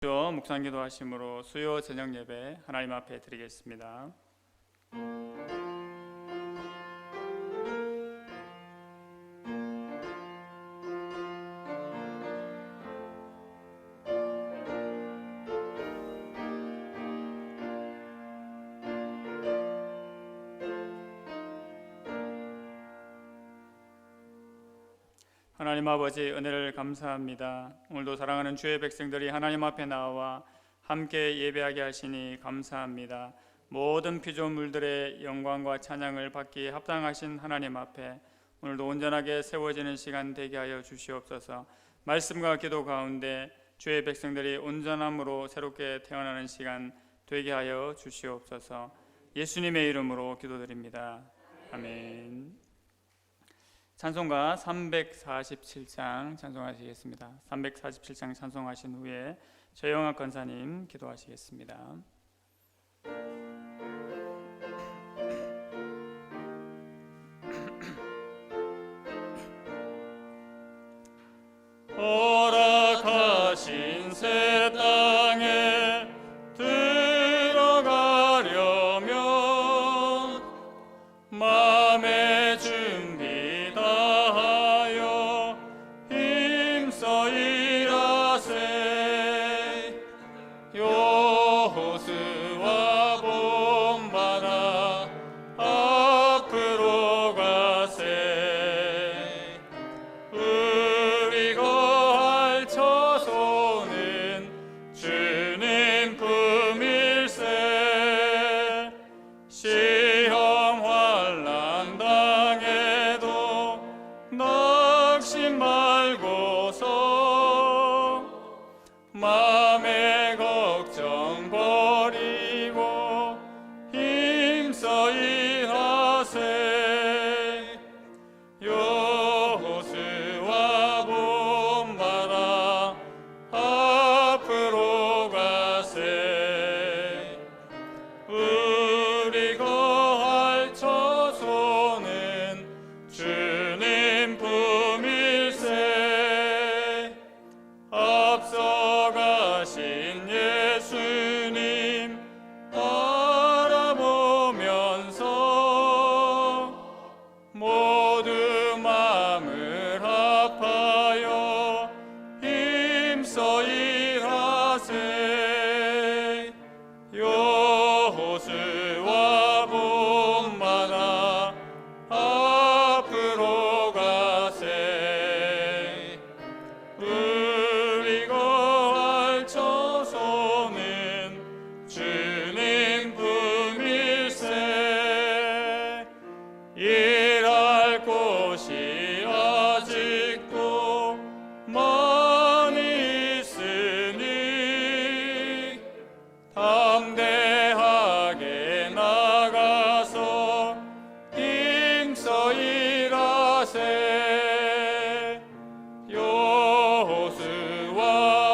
묵상 기도하심으로 수요 저녁 예배 하나님 앞에 드리겠습니다. 하나님 아버지, 은혜를 감사합니다. 오늘도 사랑하는 주의 백성들이 하나님 앞에 나와 함께 예배하게 하시니 감사합니다. 모든 피조물들의 영광과 찬양을 받기에 합당하신 하나님 앞에 오늘도 온전하게 세워지는 시간 되게 하여 주시옵소서. 말씀과 기도 가운데 주의 백성들이 온전함으로 새롭게 태어나는 시간 되게 하여 주시옵소서. 예수님의 이름으로 기도드립니다. 아멘. 찬송가 347장 찬송하시겠습니다. 347장 찬송하신 후에 최영학 권사님 기도하시겠습니다. 허락하신 새 땅에 들어가려면 마음의 준비 다하여 힘써 일하세. 여호수아 본받아 앞으로 가세. 우리 거할 처소는 주님 품일세. 시험 환난 당해도 낙심 말고서 마음의 걱정 버리고 힘써 일하세. 여호수아 본받아 앞으로 가세. 우리 거할 처소는 주님 품일세. 앞서가신 예수님 바라보면서 모두 마음을 합하여 힘써 일하세. 여호수아 본받아 앞으로 가세. 우리 거할 처소는 주님 품일세. 일할 곳이 아직도 많이 있으니 담대하게 나가서 힘써 일하세. 여호수아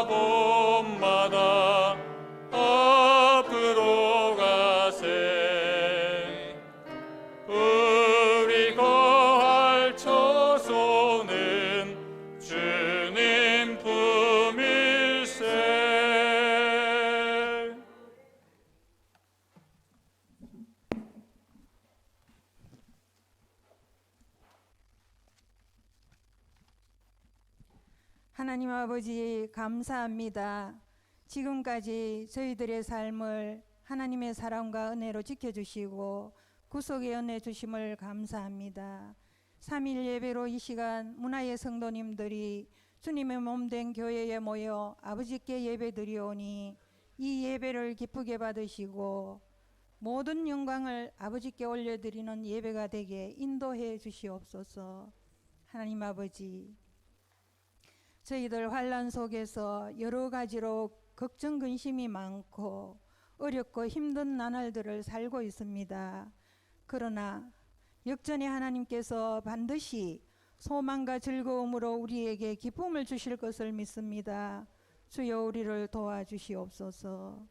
본받아 앞으로 가세. 우리 거할 처소는 주님 품일세. 하나님 아버지, 감사합니다. 지금까지 저희들의 삶을 하나님의 사랑과 은혜로 지켜주시고 구속의 은혜 주심을 감사합니다. 3일 예배로 이 시간 문화의 성도님들이 주님의 몸된 교회에 모여 아버지께 예배 드리오니 이 예배를 기쁘게 받으시고 모든 영광을 아버지께 올려드리는 예배가 되게 인도해 주시옵소서. 하나님 아버지, 저희들 환난 속에서 여러 가지로 걱정 근심이 많고 어렵고 힘든 나날들을 살고 있습니다. 그러나 역전의 하나님께서 반드시 소망과 즐거움으로 우리에게 기쁨을 주실 것을 믿습니다. 주여, 우리를 도와주시옵소서.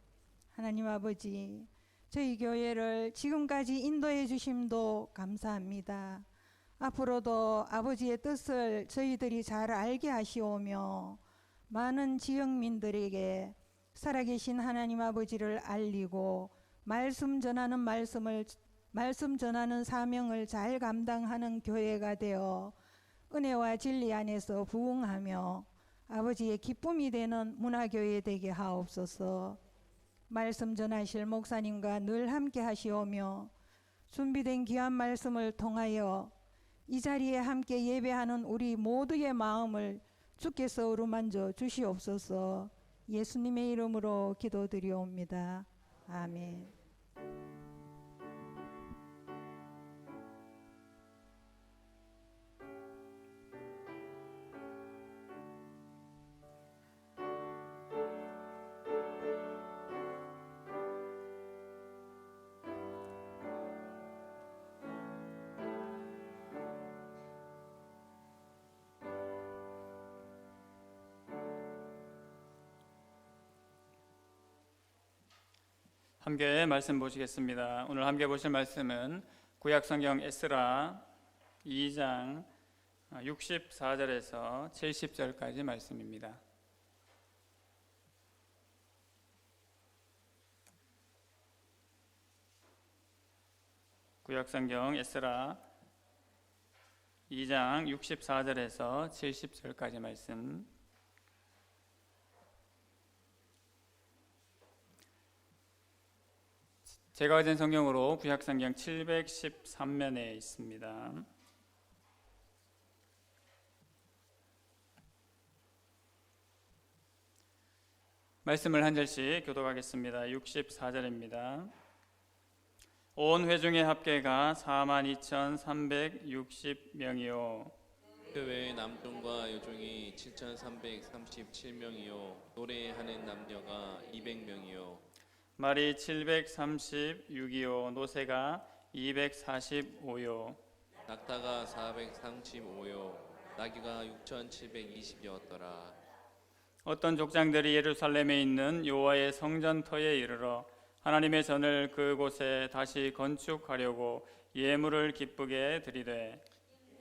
하나님 아버지, 저희 교회를 지금까지 인도해 주심도 감사합니다. 앞으로도 아버지의 뜻을 저희들이 잘 알게 하시오며 많은 지역민들에게 살아계신 하나님 아버지를 알리고 말씀 전하는 사명을 잘 감당하는 교회가 되어 은혜와 진리 안에서 부흥하며 아버지의 기쁨이 되는 문화교회 되게 하옵소서. 말씀 전하실 목사님과 늘 함께 하시오며 준비된 귀한 말씀을 통하여 이 자리에 함께 예배하는 우리 모두의 마음을 주께서 어루만져 주시옵소서. 예수님의 이름으로 기도드리옵니다. 아멘. 함께 말씀 보시겠습니다. 오늘 함께 보실 말씀은 구약성경 에스라 2장 64절에서 70절까지 말씀입니다. 구약성경 에스라 2장 64절에서 70절까지 말씀. 제가 가진 성경으로 구약성경 713면에 있습니다. 말씀을 한 절씩 교독하겠습니다. 64절입니다. 온 회중의 합계가 42,360명이요 그 외의 남종과 여종이 7,337명이요 노래하는 남녀가 200명이요 말이 736이요 노새가 245요 낙타가 435요 나귀가 6,720여더라. 어떤 족장들이 예루살렘에 있는 여호와의 성전터에 이르러 하나님의 전을 그곳에 다시 건축하려고 예물을 기쁘게 드리되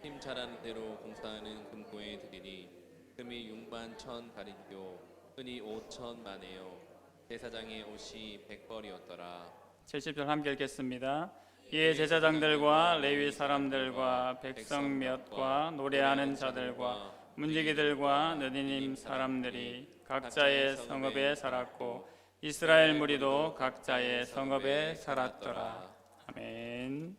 힘 잘하는 대로 공사하는 금고에 드리니 금이 6만 1,000가리요 은이 5,000만에요 제사장의 옷이 100벌이었더라. 70절 함께 읽겠습니다. 이에 제사장들과 레위 사람들과 백성 몇과 노래하는 자들과 문지기들과 느디님 사람들이 각자의 성읍에 살았고 이스라엘 무리도 각자의 성읍에 살았더라. 아멘.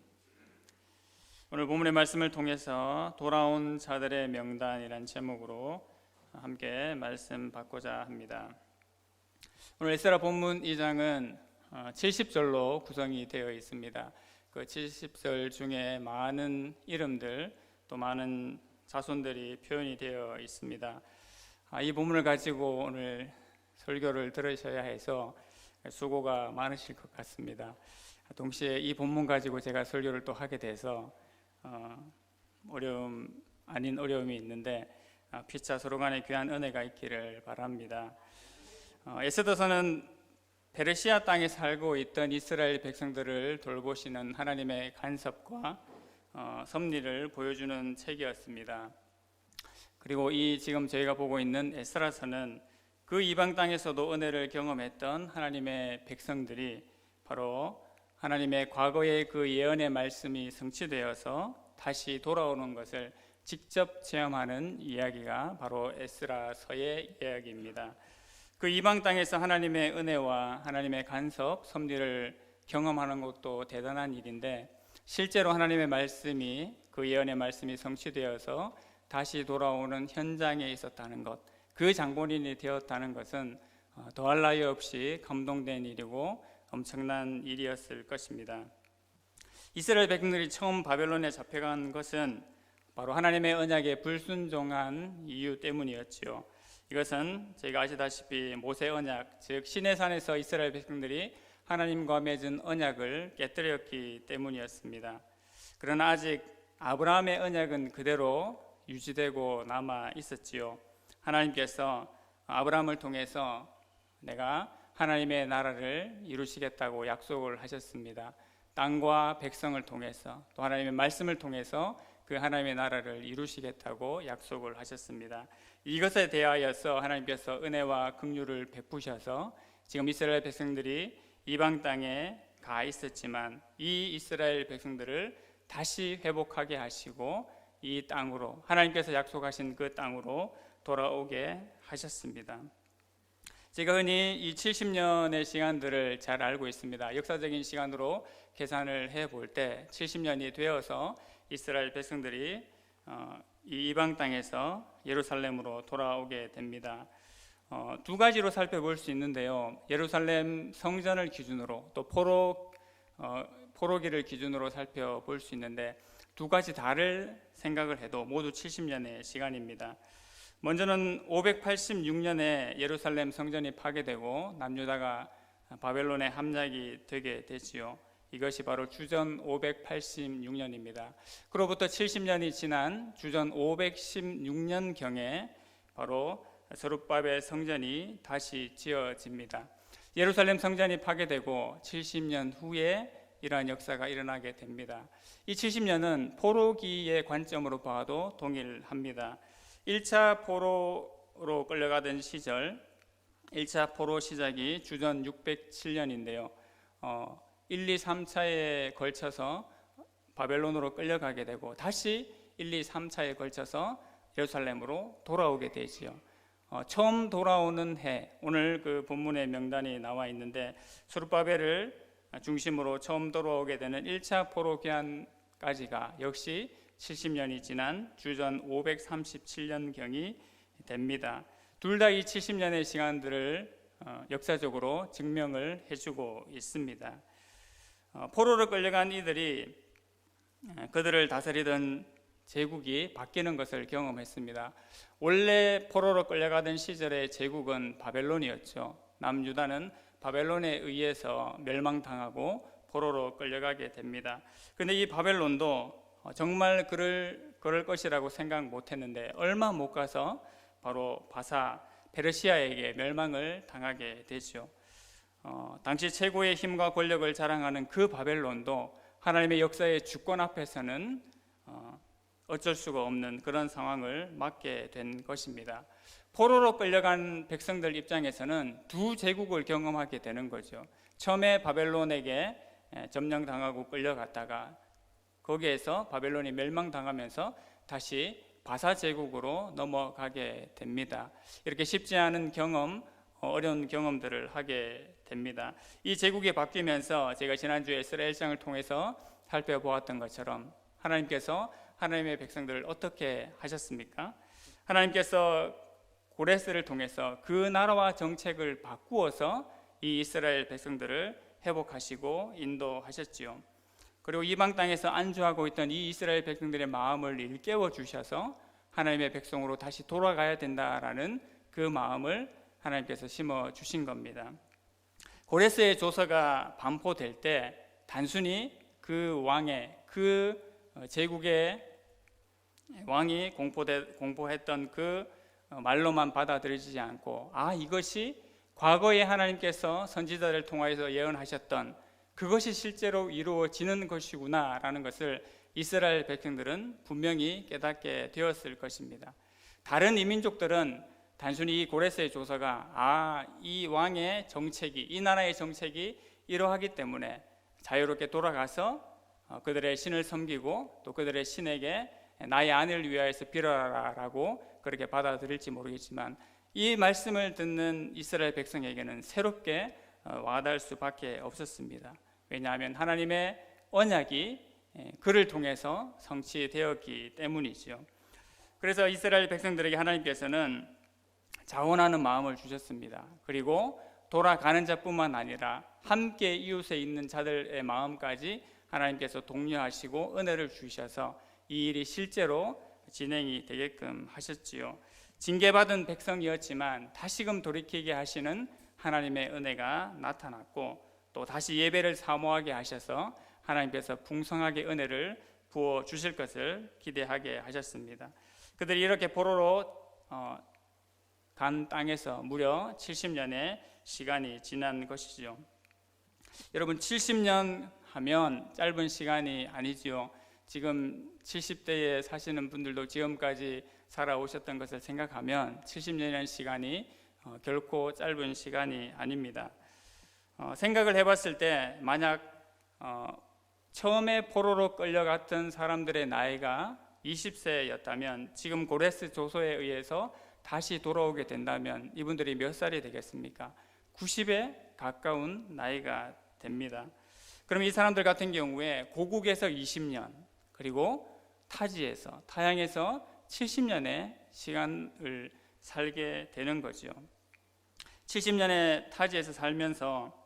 오늘 본문의 말씀을 통해서 돌아온 자들의 명단이란 제목으로 함께 말씀 받고자 합니다. 오늘 에스라 본문 2장은 70절로 구성이 되어 있습니다. 그 70절 중에 많은 이름들 또 많은 자손들이 표현이 되어 있습니다. 이 본문을 가지고 오늘 설교를 들으셔야 해서 수고가 많으실 것 같습니다. 동시에 이 본문 가지고 제가 설교를 또 하게 돼서 어려움 아닌 어려움이 있는데 피차 서로 간에 귀한 은혜가 있기를 바랍니다. 에스더서는 페르시아 땅에 살고 있던 이스라엘 백성들을 돌보시는 하나님의 간섭과 섭리를 보여주는 책이었습니다. 그리고 이 지금 저희가 보고 있는 에스라서는 그 이방 땅에서도 은혜를 경험했던 하나님의 백성들이 바로 하나님의 과거의 그 예언의 말씀이 성취되어서 다시 돌아오는 것을 직접 체험하는 이야기가 바로 에스라서의 이야기입니다. 그 이방 땅에서 하나님의 은혜와 하나님의 간섭, 섭리를 경험하는 것도 대단한 일인데 실제로 하나님의 말씀이 그 예언의 말씀이 성취되어서 다시 돌아오는 현장에 있었다는 것, 그 장본인이 되었다는 것은 더할 나위 없이 감동된 일이고 엄청난 일이었을 것입니다. 이스라엘 백성들이 처음 바벨론에 잡혀간 것은 바로 하나님의 언약에 불순종한 이유 때문이었지요. 이것은 저희가 아시다시피 모세 언약, 즉 시내산에서 이스라엘 백성들이 하나님과 맺은 언약을 깨뜨렸기 때문이었습니다. 그러나 아직 아브라함의 언약은 그대로 유지되고 남아 있었지요. 하나님께서 아브라함을 통해서 내가 하나님의 나라를 이루시겠다고 약속을 하셨습니다. 땅과 백성을 통해서 또 하나님의 말씀을 통해서 그 하나님의 나라를 이루시겠다고 약속을 하셨습니다. 이것에 대하여서 하나님께서 은혜와 긍휼을 베푸셔서 지금 이스라엘 백성들이 이방 땅에 가 있었지만 이 이스라엘 백성들을 다시 회복하게 하시고 이 땅으로, 하나님께서 약속하신 그 땅으로 돌아오게 하셨습니다. 제가 흔히 이 70년의 시간들을 잘 알고 있습니다. 역사적인 시간으로 계산을 해볼 때 70년이 되어서 이스라엘 백성들이 이 이방 땅에서 예루살렘으로 돌아오게 됩니다. 두 가지로 살펴볼 수 있는데요. 예루살렘 성전을 기준으로 또 포로기를 기준으로 살펴볼 수 있는데 두 가지 다를 생각을 해도 모두 70년의 시간입니다. 먼저는 586년에 예루살렘 성전이 파괴되고 남유다가 바벨론의 함락이 되게 되지요. 이것이 바로 주전 586년입니다. 그로부터 70년이 지난 주전 516년경에 바로 스룹바벨 성전이 다시 지어집니다. 예루살렘 성전이 파괴되고 70년 후에 이러한 역사가 일어나게 됩니다. 이 70년은 포로기의 관점으로 봐도 동일합니다. 1차 포로로 끌려가던 시절, 1차 포로 시작이 주전 607년인데요. 1, 2, 3차에 걸쳐서 바벨론으로 끌려가게 되고 다시 1, 2, 3차에 걸쳐서 예루살렘으로 돌아오게 되지요. 처음 돌아오는 해, 오늘 그 본문의 명단이 나와 있는데 스룹바벨을 중심으로 처음 돌아오게 되는 1차 포로 기한까지가 역시 70년이 지난 주전 537년경이 됩니다. 둘 다 이 70년의 시간들을 역사적으로 증명을 해주고 있습니다. 포로로 끌려간 이들이 그들을 다스리던 제국이 바뀌는 것을 경험했습니다. 원래 포로로 끌려가던 시절의 제국은 바벨론이었죠. 남유다는 바벨론에 의해서 멸망당하고 포로로 끌려가게 됩니다. 그런데 이 바벨론도 정말 그럴 것이라고 생각 못했는데 얼마 못 가서 바로 바사 페르시아에게 멸망을 당하게 되죠. 당시 최고의 힘과 권력을 자랑하는 그 바벨론도 하나님의 역사의 주권 앞에서는 어쩔 수가 없는 그런 상황을 맞게 된 것입니다. 포로로 끌려간 백성들 입장에서는 두 제국을 경험하게 되는 거죠. 처음에 바벨론에게 점령당하고 끌려갔다가 거기에서 바벨론이 멸망당하면서 다시 바사 제국으로 넘어가게 됩니다. 이렇게 쉽지 않은 경험, 어려운 경험들을 하게 됩니다. 이 제국이 바뀌면서 제가 지난주에 에스라 1장을 통해서 살펴보았던 것처럼 하나님께서 하나님의 백성들을 어떻게 하셨습니까? 하나님께서 고레스를 통해서 그 나라와 정책을 바꾸어서 이 이스라엘 백성들을 회복하시고 인도하셨지요. 그리고 이방 땅에서 안주하고 있던 이 이스라엘 백성들의 마음을 일깨워 주셔서 하나님의 백성으로 다시 돌아가야 된다라는 그 마음을 하나님께서 심어 주신 겁니다. 고레스의 조서가 반포될 때 단순히 그 왕의 그 제국의 왕이 공포했던 그 말로만 받아들여지지 않고 이것이 과거에 하나님께서 선지자를 통하여서 예언하셨던 그것이 실제로 이루어지는 것이구나 라는 것을 이스라엘 백성들은 분명히 깨닫게 되었을 것입니다. 다른 이민족들은 단순히 이 고레스의 조서가 이 왕의 정책이, 이 나라의 정책이 이러하기 때문에 자유롭게 돌아가서 그들의 신을 섬기고 또 그들의 신에게 나의 아내를 위하여서 빌어라 라고 그렇게 받아들일지 모르겠지만 이 말씀을 듣는 이스라엘 백성에게는 새롭게 와닿을 수밖에 없었습니다. 왜냐하면 하나님의 언약이 그를 통해서 성취되었기 때문이죠. 그래서 이스라엘 백성들에게 하나님께서는 자원하는 마음을 주셨습니다. 그리고 돌아가는 자뿐만 아니라 함께 이웃에 있는 자들의 마음까지 하나님께서 독려하시고 은혜를 주셔서 이 일이 실제로 진행이 되게끔 하셨지요. 징계받은 백성이었지만 다시금 돌이키게 하시는 하나님의 은혜가 나타났고 또 다시 예배를 사모하게 하셔서 하나님께서 풍성하게 은혜를 부어 주실 것을 기대하게 하셨습니다. 그들이 이렇게 포로로 간 땅에서 무려 70년의 시간이 지난 것이죠. 여러분 70년 하면 짧은 시간이 아니지요. 지금 70대에 사시는 분들도 지금까지 살아오셨던 것을 생각하면 70년이라는 시간이 결코 짧은 시간이 아닙니다. 생각을 해봤을 때 만약 처음에 포로로 끌려갔던 사람들의 나이가 20세였다면 지금 고레스 조서에 의해서 다시 돌아오게 된다면 이분들이 몇 살이 되겠습니까? 90에 가까운 나이가 됩니다. 그럼 이 사람들 같은 경우에 고국에서 20년 그리고 타지에서 타양에서 70년의 시간을 살게 되는 거죠. 70년의 타지에서 살면서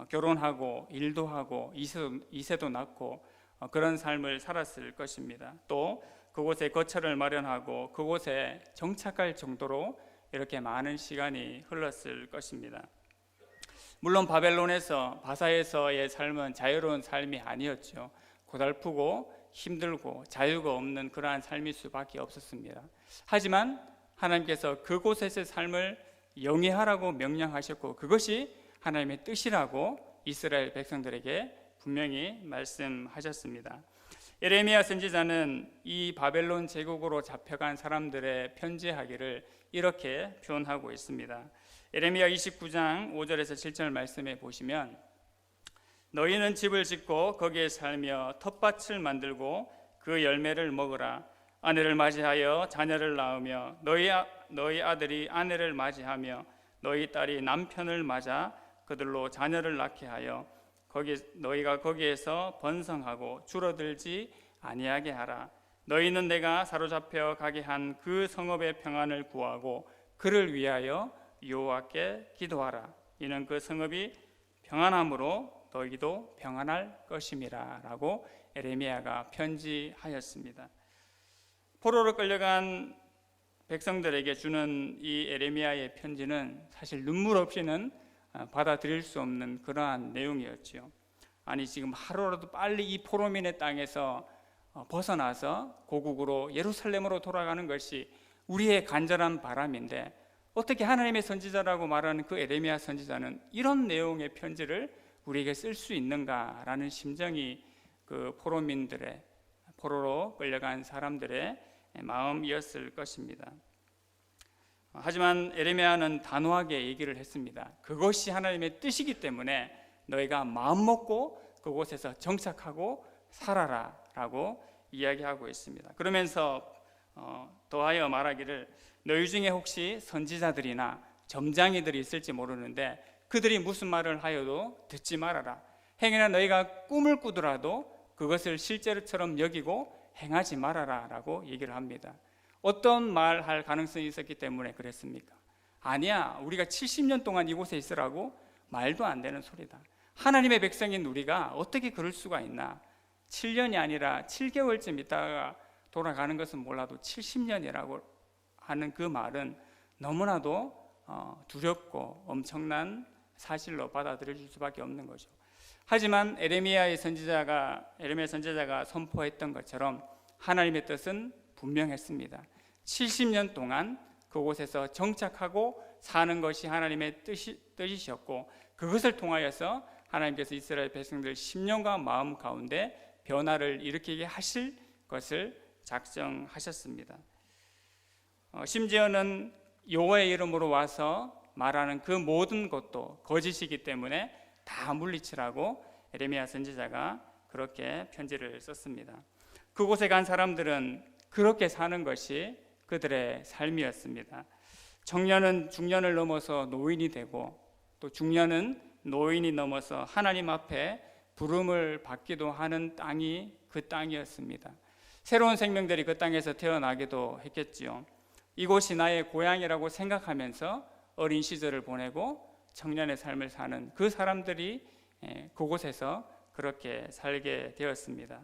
결혼하고 일도 하고 이세도 낳고 그런 삶을 살았을 것입니다. 또 그곳에 거처를 마련하고 그곳에 정착할 정도로 이렇게 많은 시간이 흘렀을 것입니다. 물론 바벨론에서 바사에서의 삶은 자유로운 삶이 아니었죠. 고달프고 힘들고 자유가 없는 그러한 삶일 수밖에 없었습니다. 하지만 하나님께서 그곳에서의 삶을 영위하라고 명령하셨고 그것이 하나님의 뜻이라고 이스라엘 백성들에게 분명히 말씀하셨습니다. 예레미야 선지자는 이 바벨론 제국으로 잡혀간 사람들의 편지하기를 이렇게 표현하고 있습니다. 예레미야 29장 5절에서 7절 말씀에 보시면 너희는 집을 짓고 거기에 살며 텃밭을 만들고 그 열매를 먹으라. 아내를 맞이하여 자녀를 낳으며 너희 아들이 아내를 맞이하며 너희 딸이 남편을 맞아 그들로 자녀를 낳게 하여 너희가 거기에서 번성하고 줄어들지 아니하게 하라. 너희는 내가 사로잡혀 가게 한 그 성읍의 평안을 구하고 그를 위하여 여호와께 기도하라. 이는 그 성읍이 평안함으로 너희도 평안할 것임이라 라고 예레미야가 편지하였습니다. 포로로 끌려간 백성들에게 주는 이 예레미야의 편지는 사실 눈물 없이는 받아들일 수 없는 그러한 내용이었죠. 아니 지금 하루라도 빨리 이 포로민의 땅에서 벗어나서 고국으로 예루살렘으로 돌아가는 것이 우리의 간절한 바람인데 어떻게 하나님의 선지자라고 말하는 그 예레미야 선지자는 이런 내용의 편지를 우리에게 쓸 수 있는가라는 심정이 그 포로민들의 포로로 끌려간 사람들의 마음이었을 것입니다. 하지만 예레미야는 단호하게 얘기를 했습니다. 그것이 하나님의 뜻이기 때문에 너희가 마음먹고 그곳에서 정착하고 살아라 라고 이야기하고 있습니다. 그러면서 더하여 말하기를 너희 중에 혹시 선지자들이나 점장이들이 있을지 모르는데 그들이 무슨 말을 하여도 듣지 말아라. 행여나 너희가 꿈을 꾸더라도 그것을 실제로처럼 여기고 행하지 말아라 라고 얘기를 합니다. 어떤 말 할 가능성이 있었기 때문에 그랬습니까? 아니야, 우리가 70년 동안 이곳에 있으라고? 말도 안 되는 소리다. 하나님의 백성인 우리가 어떻게 그럴 수가 있나? 7년이 아니라 7개월쯤 있다가 돌아가는 것은 몰라도 70년이라고 하는 그 말은 너무나도 두렵고 엄청난 사실로 받아들일 수밖에 없는 거죠. 하지만 예레미야 선지자가 선포했던 것처럼 하나님의 뜻은 분명했습니다. 70년 동안 그곳에서 정착하고 사는 것이 하나님의 뜻이셨고 그것을 통하여서 하나님께서 이스라엘 백성들 심령과 마음 가운데 변화를 일으키게 하실 것을 작정하셨습니다. 심지어는 여호와의 이름으로 와서 말하는 그 모든 것도 거짓이기 때문에 다 물리치라고 예레미야 선지자가 그렇게 편지를 썼습니다. 그곳에 간 사람들은 그렇게 사는 것이 그들의 삶이었습니다. 청년은 중년을 넘어서 노인이 되고 또 중년은 노인이 넘어서 하나님 앞에 부름을 받기도 하는 땅이 그 땅이었습니다. 새로운 생명들이 그 땅에서 태어나기도 했겠지요. 이곳이 나의 고향이라고 생각하면서 어린 시절을 보내고 청년의 삶을 사는 그 사람들이 그곳에서 그렇게 살게 되었습니다.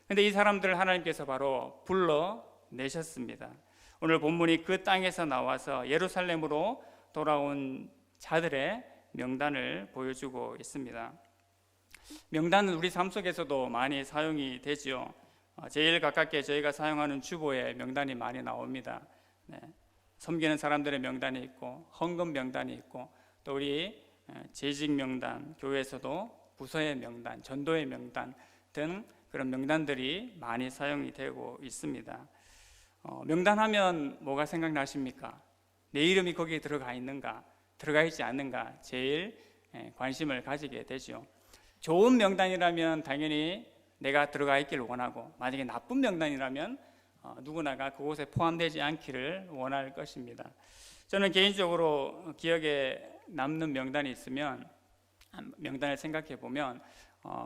그런데 이 사람들을 하나님께서 바로 불러내셨습니다. 오늘 본문이 그 땅에서 나와서 예루살렘으로 돌아온 자들의 명단을 보여주고 있습니다. 명단은 우리 삶 속에서도 많이 사용이 되지요. 제일 가깝게 저희가 사용하는 주보에 명단이 많이 나옵니다. 섬기는 사람들의 명단이 있고 헌금 명단이 있고 또 우리 재직 명단, 교회에서도 부서의 명단, 전도의 명단 등 그런 명단들이 많이 사용이 되고 있습니다. 명단하면 뭐가 생각나십니까? 내 이름이 거기에 들어가 있는가, 들어가 있지 않는가 제일 관심을 가지게 되죠. 좋은 명단이라면 당연히 내가 들어가 있기를 원하고, 만약에 나쁜 명단이라면 누구나가 그곳에 포함되지 않기를 원할 것입니다. 저는 개인적으로 기억에 남는 명단이 있으면, 명단을 생각해 보면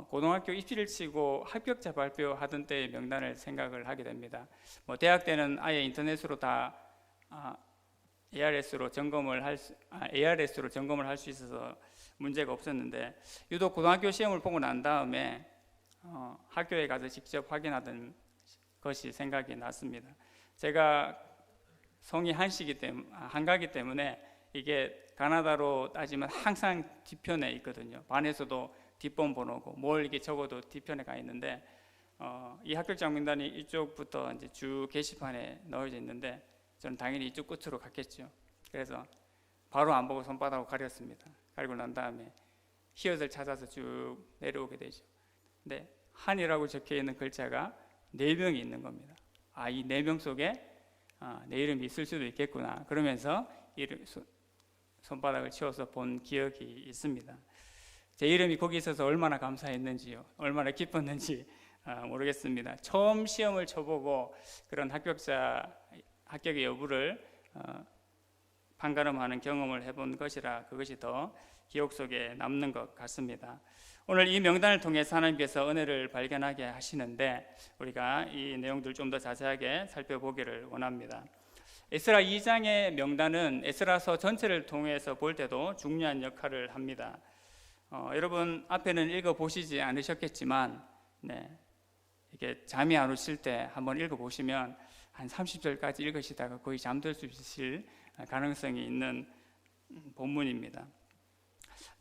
고등학교 입시를 치고 합격자 발표하던 때의 명단을 생각을 하게 됩니다. 대학 때는 아예 인터넷으로 다 ARS로 점검을 할 수 있어서 문제가 없었는데, 유독 고등학교 시험을 보고 난 다음에 학교에 가서 직접 확인하던 것이 생각이 났습니다. 제가 성이 한가기 때문에 이게 가나다로 따지면 항상 뒤편에 있거든요. 반에서도 뒷번 번호고 뭘 이렇게 적어도 뒤편에 가 있는데, 이 합격자 명단이 이쪽부터 이제 주 게시판에 넣어져 있는데 저는 당연히 이쪽 끝으로 갔겠죠. 그래서 바로 안 보고 손바닥으로 가렸습니다. 가리고 난 다음에 히읗을 찾아서 쭉 내려오게 되죠. 근데 한이라고 적혀 있는 글자가 4명이 있는 겁니다. 이 4명 속에 내 이름이 있을 수도 있겠구나. 그러면서 손바닥을 치워서 본 기억이 있습니다. 제 이름이 거기 있어서 얼마나 감사했는지요, 얼마나 기뻤는지 모르겠습니다. 처음 시험을 쳐보고 그런 합격의 여부를 판가름하는 경험을 해본 것이라 그것이 더 기억 속에 남는 것 같습니다. 오늘 이 명단을 통해서 하나님께서 은혜를 발견하게 하시는데, 우리가 이 내용들 좀 더 자세하게 살펴보기를 원합니다. 에스라 2장의 명단은 에스라서 전체를 통해서 볼 때도 중요한 역할을 합니다. 여러분 앞에는 읽어보시지 않으셨겠지만, 이게 잠이 안 오실 때 한번 읽어보시면 한 30절까지 읽으시다가 거의 잠들 수 있을 가능성이 있는 본문입니다.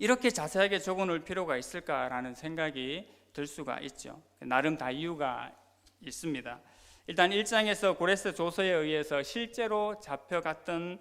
이렇게 자세하게 적어놓을 필요가 있을까라는 생각이 들 수가 있죠. 나름 다 이유가 있습니다. 일단 1장에서 고레스 조서에 의해서 실제로 잡혀갔던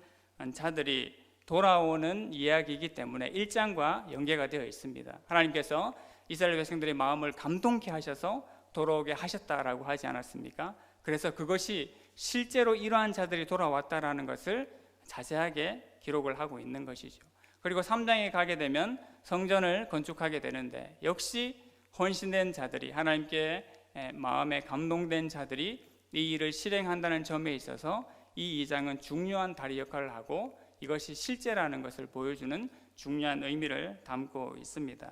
자들이 돌아오는 이야기이기 때문에 1장과 연계가 되어 있습니다. 하나님께서 이스라엘 백성들의 마음을 감동케 하셔서 돌아오게 하셨다라고 하지 않았습니까? 그래서 그것이 실제로 이러한 자들이 돌아왔다라는 것을 자세하게 기록을 하고 있는 것이죠. 그리고 3장에 가게 되면 성전을 건축하게 되는데, 역시 헌신된 자들이, 하나님께 마음에 감동된 자들이 이 일을 실행한다는 점에 있어서 이 2장은 중요한 다리 역할을 하고, 이것이 실제라는 것을 보여주는 중요한 의미를 담고 있습니다.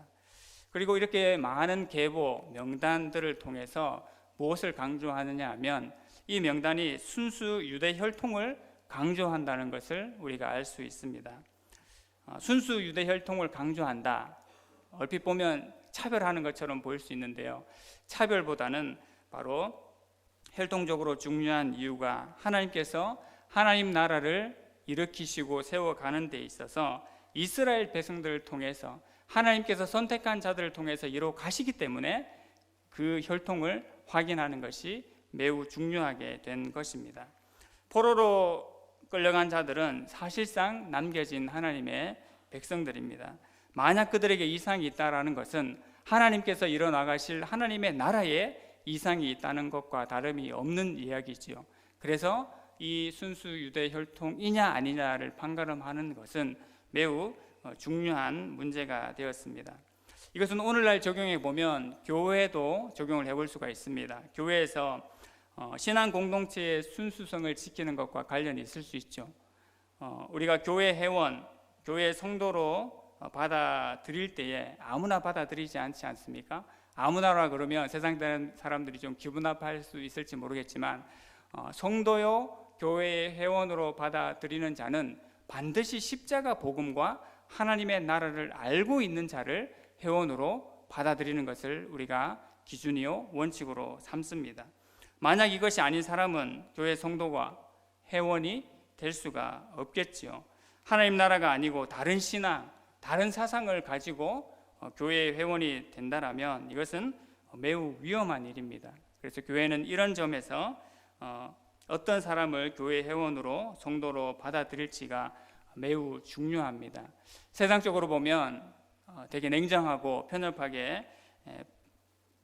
그리고 이렇게 많은 계보, 명단들을 통해서 무엇을 강조하느냐 하면, 이 명단이 순수 유대 혈통을 강조한다는 것을 우리가 알 수 있습니다. 순수 유대 혈통을 강조한다, 얼핏 보면 차별하는 것처럼 보일 수 있는데요, 차별보다는 바로 혈통적으로 중요한 이유가 하나님께서 하나님 나라를 일으키시고 세워가는 데 있어서 이스라엘 백성들을 통해서, 하나님께서 선택한 자들을 통해서 이루어 가시기 때문에 그 혈통을 확인하는 것이 매우 중요하게 된 것입니다. 포로로 끌려간 자들은 사실상 남겨진 하나님의 백성들입니다. 만약 그들에게 이상이 있다라는 것은 하나님께서 일어나가실 하나님의 나라에 이상이 있다는 것과 다름이 없는 이야기지요. 그래서 이 순수 유대 혈통이냐 아니냐를 판가름하는 것은 매우 중요한 문제가 되었습니다. 이것은 오늘날 적용해 보면 교회도 적용을 해볼 수가 있습니다. 교회에서 신앙 공동체의 순수성을 지키는 것과 관련이 있을 수 있죠. 우리가 교회 회원, 교회 성도로 받아들일 때에 아무나 받아들이지 않지 않습니까? 아무나라 그러면 세상 사람들이 좀 기분 나빠할 수 있을지 모르겠지만, 성도요 교회의 회원으로 받아들이는 자는 반드시 십자가 복음과 하나님의 나라를 알고 있는 자를 회원으로 받아들이는 것을 우리가 기준이요 원칙으로 삼습니다. 만약 이것이 아닌 사람은 교회 성도가 회원이 될 수가 없겠지요. 하나님 나라가 아니고 다른 신앙, 다른 사상을 가지고 교회의 회원이 된다라면 이것은 매우 위험한 일입니다. 그래서 교회는 이런 점에서 어떤 사람을 교회 회원으로 성도로 받아들일지가 매우 중요합니다. 세상적으로 보면 되게 냉정하고 편협하게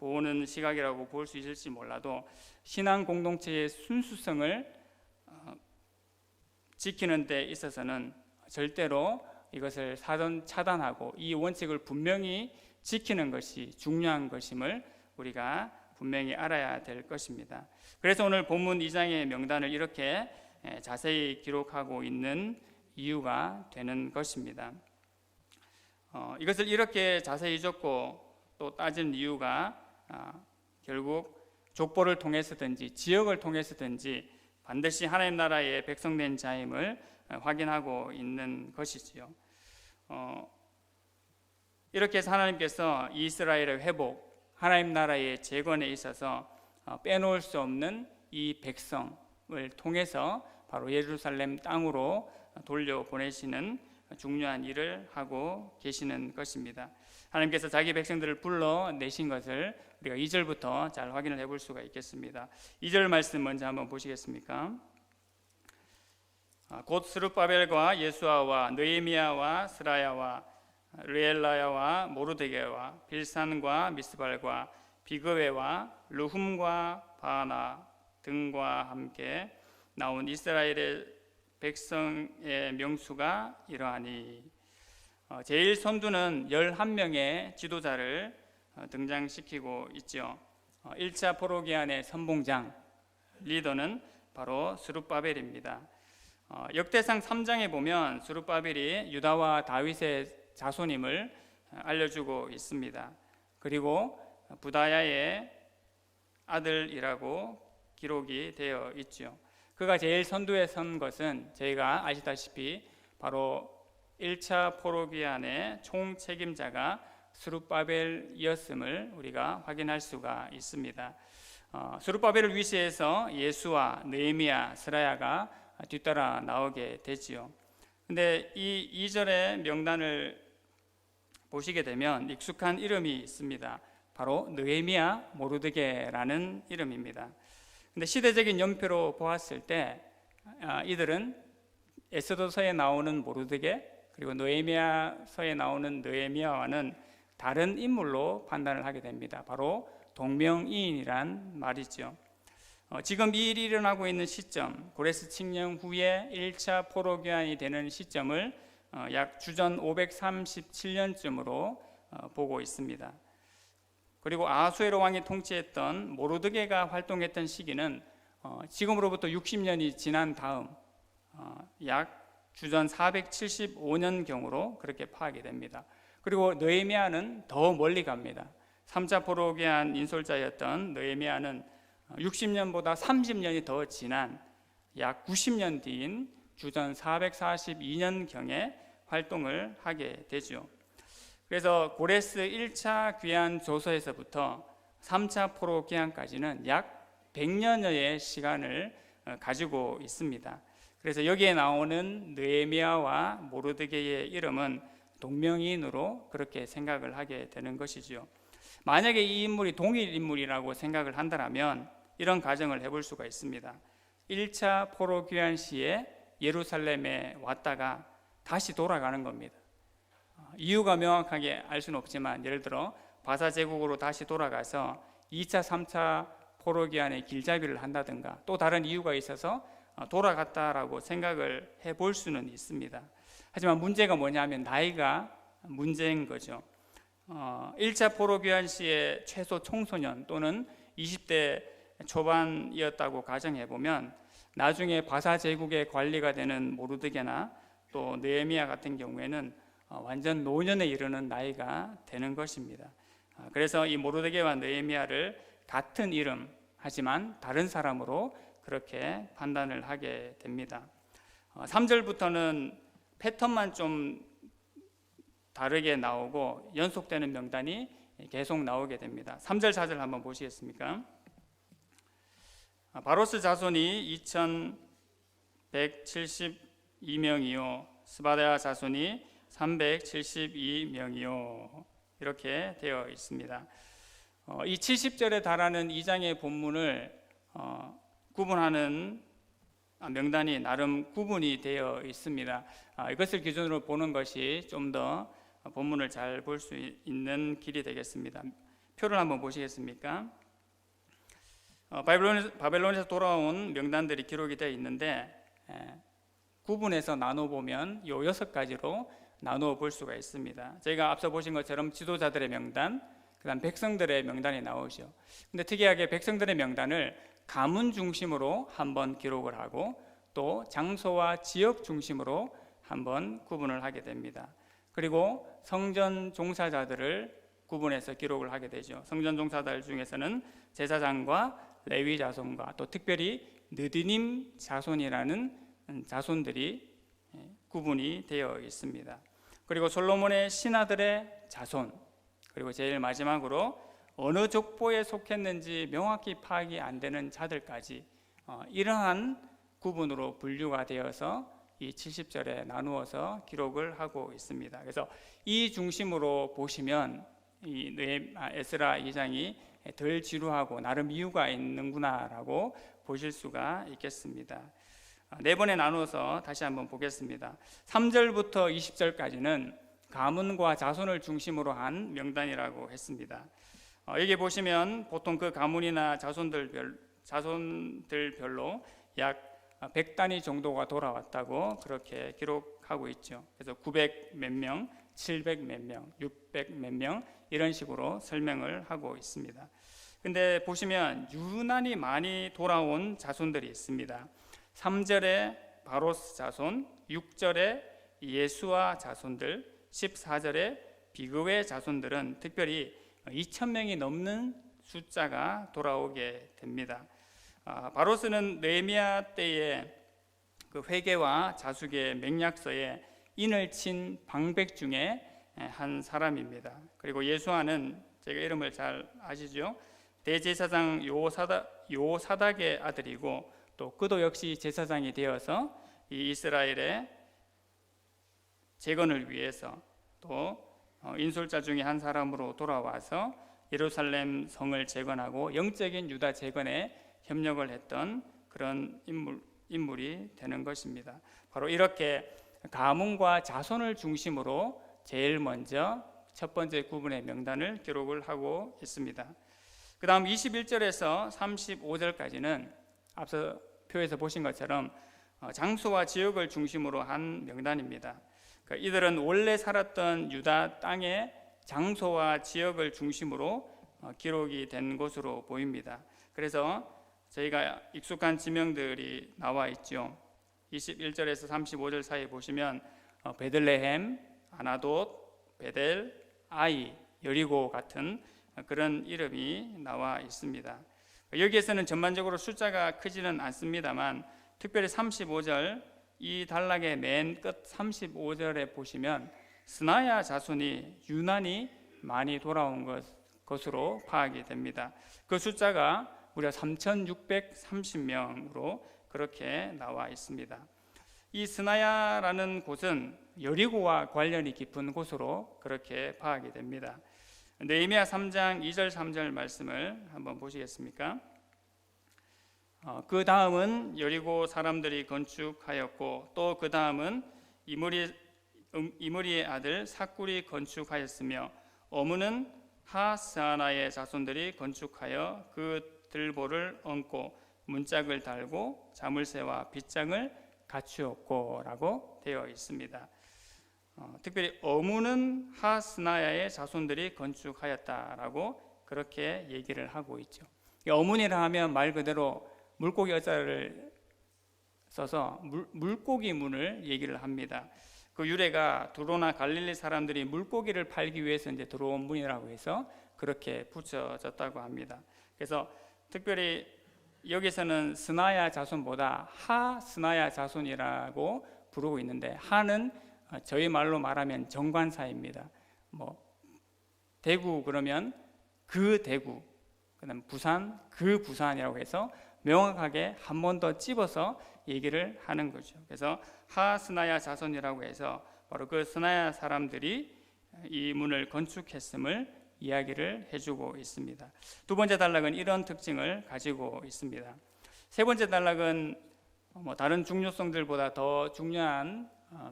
보는 시각이라고 볼 수 있을지 몰라도 신앙 공동체의 순수성을 지키는 데 있어서는 절대로 이것을 사전 차단하고 이 원칙을 분명히 지키는 것이 중요한 것임을 우리가 분명히 알아야 될 것입니다. 그래서 오늘 본문 2장의 명단을 이렇게 자세히 기록하고 있는 이유가 되는 것입니다. 이것을 이렇게 자세히 적고 또 따진 이유가 결국 족보를 통해서든지 지역을 통해서든지 반드시 하나님 나라의 백성된 자임을 확인하고 있는 것이지요. 이렇게 해서 하나님께서 이스라엘의 회복, 하나님 나라의 재건에 있어서 빼놓을 수 없는 이 백성을 통해서 바로 예루살렘 땅으로 돌려보내시는 중요한 일을 하고 계시는 것입니다. 하나님께서 자기 백성들을 불러내신 것을 우리가 2절부터 잘 확인을 해볼 수가 있겠습니다. 2절 말씀 먼저 한번 보시겠습니까? 곧 스룹바벨과 예수아와 느헤미야와 스라야와 르엘라야와 모르드게와 빌산과 미스발과 비그웨와 르훔과 바나 등과 함께 나온 이스라엘의 백성의 명수가 이러하니 제일 선두는 11명의 지도자를 등장시키고 있죠. 1차 포로기한의 선봉장 리더는 바로 스룹바벨입니다. 역대상 3장에 보면 스룹바벨이 유다와 다윗의 자손임을 알려주고 있습니다. 그리고 부다야의 아들이라고 기록이 되어 있죠. 그가 제일 선두에 선 것은 저희가 아시다시피 바로 1차 포로기한의 총책임자가 스룹바벨이었음을 우리가 확인할 수가 있습니다. 스룹바벨을 위시해서 예수와 느헤미야, 스라야가 뒤따라 나오게 되지요. 근데 이 2절의 명단을 보시게 되면 익숙한 이름이 있습니다. 바로 느헤미야, 모르드게라는 이름입니다. 근데 시대적인 연표로 보았을 때 이들은 에스더서에 나오는 모르드게 그리고 느헤미야서에 나오는 느헤미야와는 다른 인물로 판단을 하게 됩니다. 바로 동명이인이란 말이죠. 지금 이 일이 일어나고 있는 시점, 고레스 칙령 후에 1차 포로기한이 되는 시점을 약 주전 537년쯤으로 보고 있습니다. 그리고 아하수에로 왕이 통치했던 모르드게가 활동했던 시기는 지금으로부터 60년이 지난 다음 약 주전 475년경으로 그렇게 파악이 됩니다. 그리고 느헤미야는 더 멀리 갑니다. 3차 포로기한 인솔자였던 느헤미야는 60년보다 30년이 더 지난 약 90년 뒤인 주전 442년경에 활동을 하게 되죠. 그래서 고레스 1차 귀환 조서에서부터 3차 포로 귀환까지는 약 100년여의 시간을 가지고 있습니다. 그래서 여기에 나오는 느헤미야와 모르드게의 이름은 동명이인으로 그렇게 생각을 하게 되는 것이죠. 만약에 이 인물이 동일 인물이라고 생각을 한다면 이런 가정을 해볼 수가 있습니다. 1차 포로 귀환 시에 예루살렘에 왔다가 다시 돌아가는 겁니다. 이유가 명확하게 알 수는 없지만 예를 들어 바사 제국으로 다시 돌아가서 2차, 3차 포로 귀환의 길잡이를 한다든가 또 다른 이유가 있어서 돌아갔다라고 생각을 해볼 수는 있습니다. 하지만 문제가 뭐냐면 나이가 문제인 거죠. 1차 포로 귀환 시에 최소 청소년 또는 20대 초반이었다고 가정해보면 나중에 바사 제국의 관리가 되는 모르드게나 또 느헤미야 같은 경우에는 완전 노년에 이르는 나이가 되는 것입니다. 그래서 이 모르드게와 느헤미야를 같은 이름 하지만 다른 사람으로 그렇게 판단을 하게 됩니다. 3절부터는 패턴만 좀 다르게 나오고 연속되는 명단이 계속 나오게 됩니다. 3절, 4절 한번 보시겠습니까? 바로스 자손이 2172명이요 스바랴 자손이 372명이요 이렇게 되어 있습니다. 이 70절에 달하는 2장의 본문을 구분하는 명단이 나름 구분이 되어 있습니다. 이것을 기준으로 보는 것이 좀 더 본문을 잘 볼 수 있는 길이 되겠습니다. 표를 한번 보시겠습니까? 바벨론에서 돌아온 명단들이 기록이 되어 있는데 구분해서 나눠 보면 요 6가지로 나누어 볼 수가 있습니다. 저희가 앞서 보신 것처럼 지도자들의 명단, 그다음 백성들의 명단이 나오죠. 근데 특이하게 백성들의 명단을 가문 중심으로 한번 기록을 하고 또 장소와 지역 중심으로 한번 구분을 하게 됩니다. 그리고 성전 종사자들을 구분해서 기록을 하게 되죠. 성전 종사자들 중에서는 제사장과 레위 자손과 또 특별히 느디님 자손이라는 자손들이 구분이 되어 있습니다. 그리고 솔로몬의 신하들의 자손, 그리고 제일 마지막으로 어느 족보에 속했는지 명확히 파악이 안 되는 자들까지 이러한 구분으로 분류가 되어서 이 70절에 나누어서 기록을 하고 있습니다. 그래서 이 중심으로 보시면 이 에스라 2장이 덜 지루하고 나름 이유가 있는구나라고 보실 수가 있겠습니다. 4번에 나누어서 다시 한번 보겠습니다. 3절부터 20절까지는 가문과 자손을 중심으로 한 명단이라고 했습니다. 여기 보시면 보통 그 가문이나 자손들별로 약 100단위 정도가 돌아왔다고 그렇게 기록하고 있죠. 그래서 900 몇 명, 700 몇 명, 600 몇 명 이런 식으로 설명을 하고 있습니다. 근데 보시면 유난히 많이 돌아온 자손들이 있습니다. 3절에 바로스 자손, 6절에 예수와 자손들, 14절에 비그의 자손들은 특별히 2,000명이 넘는 숫자가 돌아오게 됩니다. 바로스는 느헤미야 때의 그 회개와 자숙의 맹약서에 인을 친 방백 중에 한 사람입니다. 그리고 예수아는 제가 이름을 잘 아시죠? 대제사장 요사닥의 아들이고 또 그도 역시 제사장이 되어서 이 이스라엘의 재건을 위해서 또 인솔자 중에 한 사람으로 돌아와서 예루살렘 성을 재건하고 영적인 유다 재건에 협력을 했던 그런 인물이 되는 것입니다. 바로 이렇게 가문과 자손을 중심으로 제일 먼저 첫 번째 구분의 명단을 기록을 하고 있습니다. 그 다음 21절에서 35절까지는 앞서 표에서 보신 것처럼 장소와 지역을 중심으로 한 명단입니다. 그러니까 이들은 원래 살았던 유다 땅의 장소와 지역을 중심으로 기록이 된 것으로 보입니다. 그래서 저희가 익숙한 지명들이 나와 있죠. 21절에서 35절 사이에 보시면 베들레헴, 아나돗, 베델, 아이, 여리고 같은 그런 이름이 나와 있습니다. 여기에서는 전반적으로 숫자가 크지는 않습니다만 특별히 35절 이 단락의 맨 끝 35절에 보시면 스나야 자손이 유난히 많이 돌아온 것으로 파악이 됩니다. 그 숫자가 무려 3,630명으로 그렇게 나와 있습니다. 이 스나야라는 곳은 여리고와 관련이 깊은 곳으로 그렇게 파악이 됩니다. 느헤미야 3장 2절 3절 말씀을 한번 보시겠습니까? 그 다음은 여리고 사람들이 건축하였고 또 그 다음은 이므리의 아들 삭굴이 건축하였으며 어무는 하스아나의 자손들이 건축하여 그 들보를 얹고 문짝을 달고 자물쇠와 빗장을 갖추었고 라고 되어 있습니다. 특별히 어무는 하스나야의 자손들이 건축하였다라고 그렇게 얘기를 하고 있죠. 어문이라 하면 말 그대로 물고기 어자를 써서 물고기 문을 얘기를 합니다. 그 유래가 두로나 갈릴리 사람들이 물고기를 팔기 위해서 이제 들어온 문이라고 해서 그렇게 붙여졌다고 합니다. 그래서 특별히 여기서는 스나야 자손보다 하스나야 자손이라고 부르고 있는데 하는 저희 말로 말하면 정관사입니다. 대구 그러면 그 대구, 그다음 부산 그 부산이라고 해서 명확하게 한 번 더 찝어서 얘기를 하는 거죠. 그래서 하스나야 자손이라고 해서 바로 그 스나야 사람들이 이 문을 건축했음을 이야기를 해주고 있습니다. 두 번째 단락은 이런 특징을 가지고 있습니다. 세 번째 단락은 다른 중요성들보다 더 중요한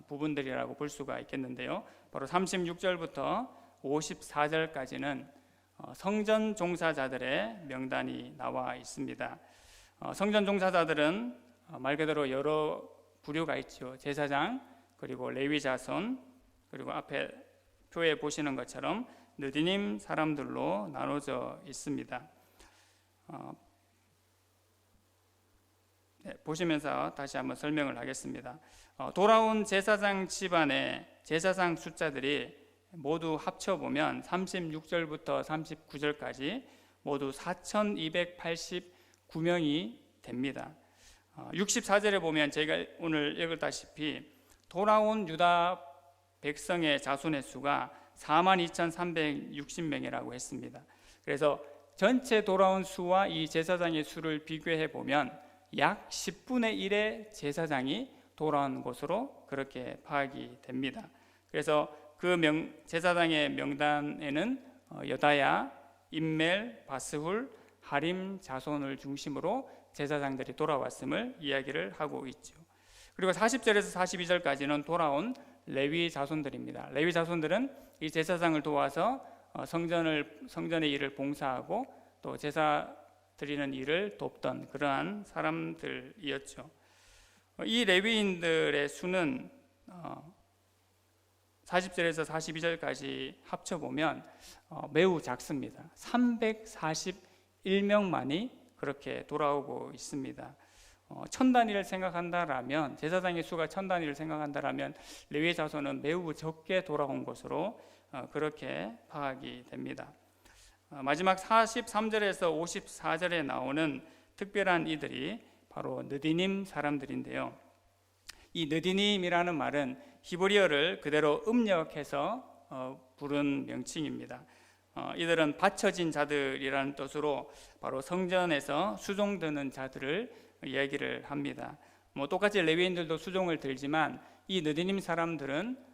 부분들이라고 볼 수가 있겠는데요. 바로 36절부터 54절까지는 성전 종사자들의 명단이 나와 있습니다. 성전 종사자들은 말 그대로 여러 부류가 있죠. 제사장, 그리고 레위 자손, 그리고 앞에 표에 보시는 것처럼 느디님 사람들로 나눠져 있습니다. 보시면서 다시 한번 설명을 하겠습니다. 돌아온 제사장 집안의 제사장 숫자들이 모두 합쳐보면 36절부터 39절까지 모두 4,289명이 됩니다. 64절에 보면 제가 오늘 읽었다시피 돌아온 유다 백성의 자손의 수가 42,360명이라고 했습니다. 그래서 전체 돌아온 수와 이 제사장의 수를 비교해 보면 약 10분의 1의 제사장이 돌아온 것으로 그렇게 파악이 됩니다. 그래서 그 제사장의 명단에는 여다야, 임멜, 바스훌, 하림 자손을 중심으로 제사장들이 돌아왔음을 이야기를 하고 있죠. 그리고 40절에서 42절까지는 돌아온 레위 자손들입니다. 레위 자손들은 이 제사장을 도와서 성전의 일을 봉사하고 또 제사 드리는 일을 돕던 그러한 사람들이었죠. 이 레위인들의 수는 40절에서 42절까지 합쳐보면 매우 작습니다. 341명만이 그렇게 돌아오고 있습니다. 1000단위를 생각한다라면, 제사장의 수가 1000단위를 생각한다라면 레위 자손은 매우 적게 돌아온 것으로 그렇게 파악이 됩니다. 마지막 43절에서 54절에 나오는 특별한 이들이 바로 느디님 사람들인데요. 이 느디님이라는 말은 히브리어를 그대로 음력해서 부른 명칭입니다. 이들은 바쳐진 자들이라는 뜻으로 바로 성전에서 수종 드는 자들을 이야기를 합니다. 똑같이 레위인들도 수종을 들지만 이 느디님 사람들은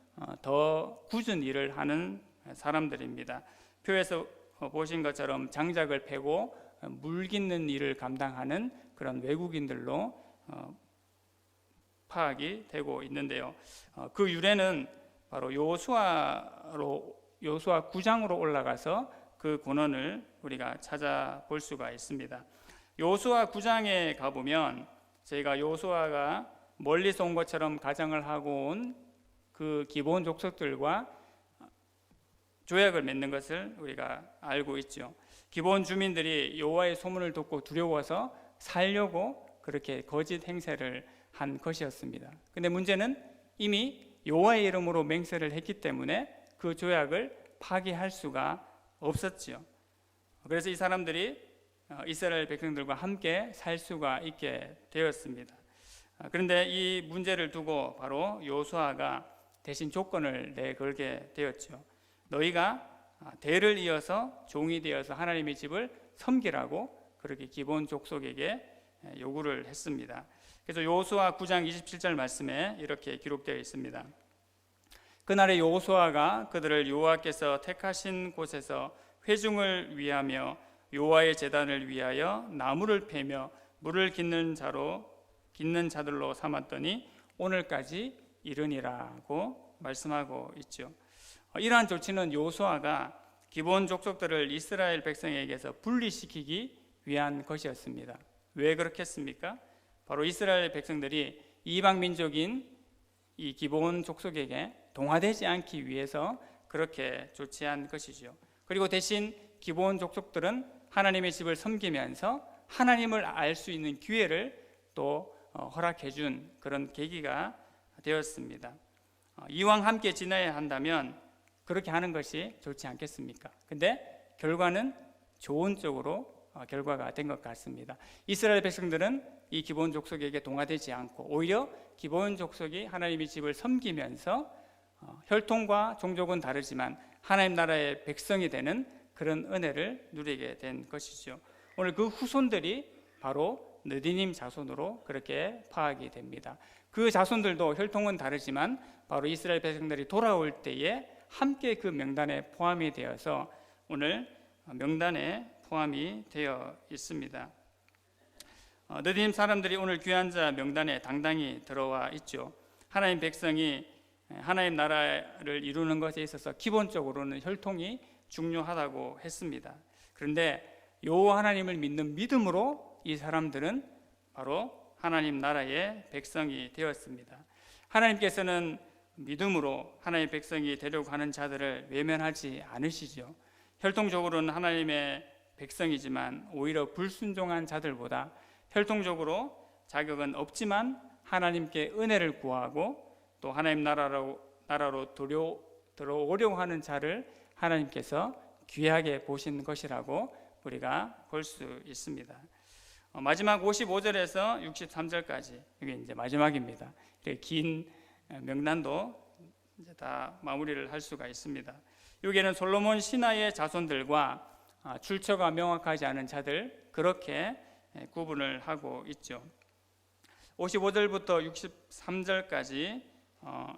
더 굳은 일을 하는 사람들입니다. 표에서 보신 것처럼 장작을 패고 물 깃는 일을 감당하는 그런 외국인들로 파악이 되고 있는데요. 그 유래는 바로 요수아 9장으로 올라가서 그 근원을 우리가 찾아볼 수가 있습니다. 요수아 9장에 가보면 저희가 요수아가 멀리서 온 것처럼 가정을 하고 온 그 기본 족속들과 조약을 맺는 것을 우리가 알고 있죠. 기본 주민들이 여호와의 소문을 듣고 두려워서 살려고 그렇게 거짓 행세를 한 것이었습니다. 근데 문제는 이미 여호와의 이름으로 맹세를 했기 때문에 그 조약을 파기할 수가 없었지요. 그래서 이 사람들이 이스라엘 백성들과 함께 살 수가 있게 되었습니다. 그런데 이 문제를 두고 바로 여호수아가 대신 조건을 내걸게 되었죠. 너희가 대를 이어서 종이 되어서 하나님의 집을 섬기라고 그렇게 기본 족속에게 요구를 했습니다. 그래서 여호수아 9장 27절 말씀에 이렇게 기록되어 있습니다. 그날에 여호수아가 그들을 여호와께서 택하신 곳에서 회중을 위하며 여호와의 제단을 위하여 나무를 패며 물을 깃는 자들로 삼았더니 오늘까지 이르니라고 말씀하고 있죠. 이러한 조치는 여호수아가 기본 족속들을 이스라엘 백성에게서 분리시키기 위한 것이었습니다. 왜 그렇겠습니까? 바로 이스라엘 백성들이 이방 민족인 이 기본 족속에게 동화되지 않기 위해서 그렇게 조치한 것이죠. 그리고 대신 기본 족속들은 하나님의 집을 섬기면서 하나님을 알 수 있는 기회를 또 허락해 준 그런 계기가 되었습니다. 이왕 함께 지내야 한다면 그렇게 하는 것이 좋지 않겠습니까? 근데 결과는 좋은 쪽으로 결과가 된 것 같습니다. 이스라엘 백성들은 이 기본 족속에게 동화되지 않고 오히려 기본 족속이 하나님의 집을 섬기면서 혈통과 종족은 다르지만 하나님 나라의 백성이 되는 그런 은혜를 누리게 된 것이죠. 오늘 그 후손들이 바로 느디님 자손으로 그렇게 파악이 됩니다. 그 자손들도 혈통은 다르지만 바로 이스라엘 백성들이 돌아올 때에 함께 그 명단에 포함이 되어서 오늘 명단에 포함이 되어 있습니다. 느디님 사람들이 오늘 귀한 자 명단에 당당히 들어와 있죠. 하나님 백성이 하나님 나라를 이루는 것에 있어서 기본적으로는 혈통이 중요하다고 했습니다. 그런데 여호와 하나님을 믿는 믿음으로 이 사람들은 바로 하나님 나라의 백성이 되었습니다. 하나님께서는 믿음으로 하나님의 백성이 되려고 하는 자들을 외면하지 않으시죠. 혈통적으로는 하나님의 백성이지만 오히려 불순종한 자들보다 혈통적으로 자격은 없지만 하나님께 은혜를 구하고 또 하나님 나라로 들어오려고 하는 자를 하나님께서 귀하게 보신 것이라고 우리가 볼 수 있습니다. 마지막 55절에서 63절까지 이게 이제 마지막입니다. 이렇게 긴 명단도 이제 다 마무리를 할 수가 있습니다. 여기에는 솔로몬 신하의 자손들과 출처가 명확하지 않은 자들 그렇게 구분을 하고 있죠. 55절부터 63절까지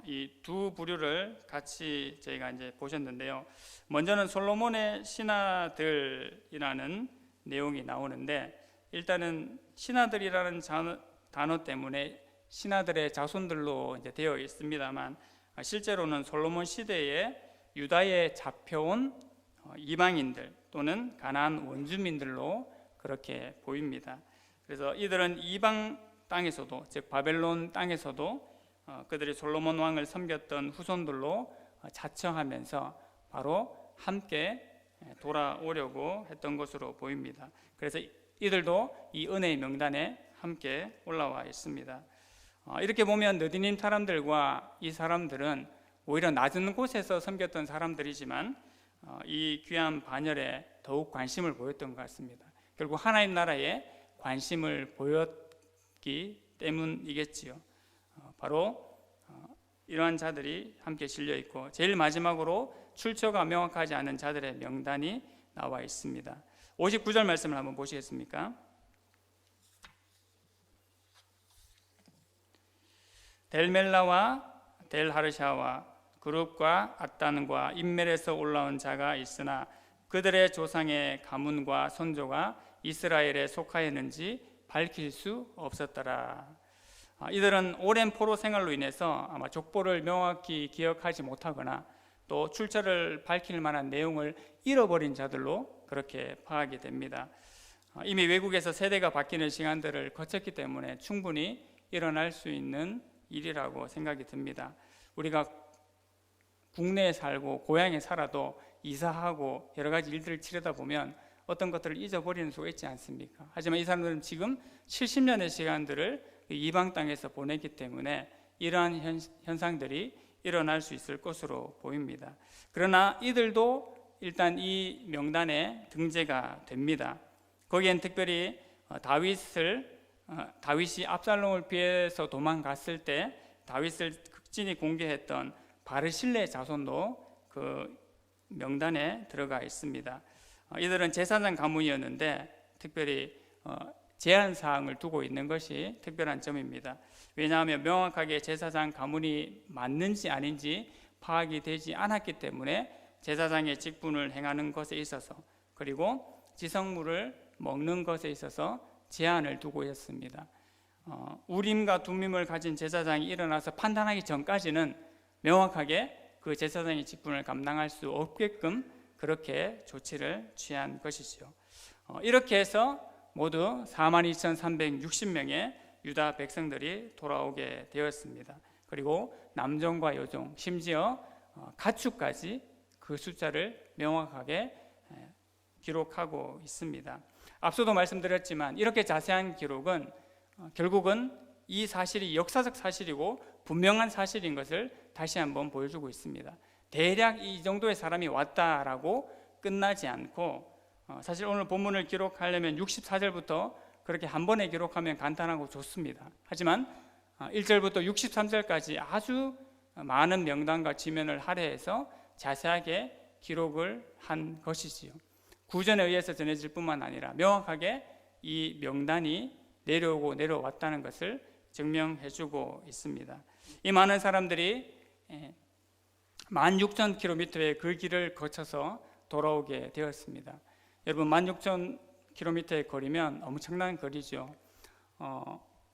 이 두 부류를 같이 저희가 이제 보셨는데요. 먼저는 솔로몬의 신하들이라는 내용이 나오는데 일단은 신하들이라는 단어 때문에 신하들의 자손들로 이제 되어 있습니다만 실제로는 솔로몬 시대에 유다에 잡혀온 이방인들 또는 가나안 원주민들로 그렇게 보입니다. 그래서 이들은 이방 땅에서도 즉 바벨론 땅에서도 그들이 솔로몬 왕을 섬겼던 후손들로 자청하면서 바로 함께 돌아오려고 했던 것으로 보입니다. 그래서 이들도 이 은혜의 명단에 함께 올라와 있습니다. 이렇게 보면 느디님 사람들과 이 사람들은 오히려 낮은 곳에서 섬겼던 사람들이지만 이 귀한 반열에 더욱 관심을 보였던 것 같습니다. 결국 하나님 나라에 관심을 보였기 때문이겠지요. 바로 이러한 자들이 함께 실려 있고 제일 마지막으로 출처가 명확하지 않은 자들의 명단이 나와 있습니다. 59절 말씀을 한번 보시겠습니까? 델멜라와 델하르샤와 그룹과 아단과 인멜에서 올라온 자가 있으나 그들의 조상의 가문과 선조가 이스라엘에 속하였는지 밝힐 수 없었더라. 이들은 오랜 포로 생활로 인해서 아마 족보를 명확히 기억하지 못하거나 또 출처를 밝힐 만한 내용을 잃어버린 자들로 그렇게 파악이 됩니다. 이미 외국에서 세대가 바뀌는 시간들을 거쳤기 때문에 충분히 일어날 수 있는 일이라고 생각이 듭니다. 우리가 국내에 살고 고향에 살아도 이사하고 여러 가지 일들을 치르다 보면 어떤 것들을 잊어버리는 수가 있지 않습니까? 하지만 이 사람들은 지금 70년의 시간들을 이방 땅에서 보냈기 때문에 이러한 현상들이 일어날 수 있을 것으로 보입니다. 그러나 이들도 일단 이 명단에 등재가 됩니다. 거기엔 특별히 다윗이 압살롬을 피해서 도망갔을 때 다윗을 극진히 공개했던 바르실레 자손도 그 명단에 들어가 있습니다. 이들은 제사장 가문이었는데 특별히 제한 사항을 두고 있는 것이 특별한 점입니다. 왜냐하면 명확하게 제사장 가문이 맞는지 아닌지 파악이 되지 않았기 때문에 제사장의 직분을 행하는 것에 있어서 그리고 지성물을 먹는 것에 있어서 제한을 두고 있습니다. 우림과 둠밈을 가진 제사장이 일어나서 판단하기 전까지는 명확하게 그 제사장의 직분을 감당할 수 없게끔 그렇게 조치를 취한 것이죠. 이렇게 해서 모두 42,360명의 유다 백성들이 돌아오게 되었습니다. 그리고 남종과 여종, 심지어 가축까지 그 숫자를 명확하게 기록하고 있습니다. 앞서도 말씀드렸지만 이렇게 자세한 기록은 결국은 이 사실이 역사적 사실이고 분명한 사실인 것을 다시 한번 보여주고 있습니다. 대략 이 정도의 사람이 왔다라고 끝나지 않고 사실 오늘 본문을 기록하려면 64절부터 그렇게 한 번에 기록하면 간단하고 좋습니다. 하지만 1절부터 63절까지 아주 많은 명단과 지면을 할애해서 자세하게 기록을 한 것이지요. 구전에 의해서 전해질 뿐만 아니라 명확하게 이 명단이 내려오고 내려왔다는 것을 증명해주고 있습니다. 이 많은 사람들이 16,000km의 그 길을 거쳐서 돌아오게 되었습니다. 여러분 16,000km의 거리면 엄청난 거리죠.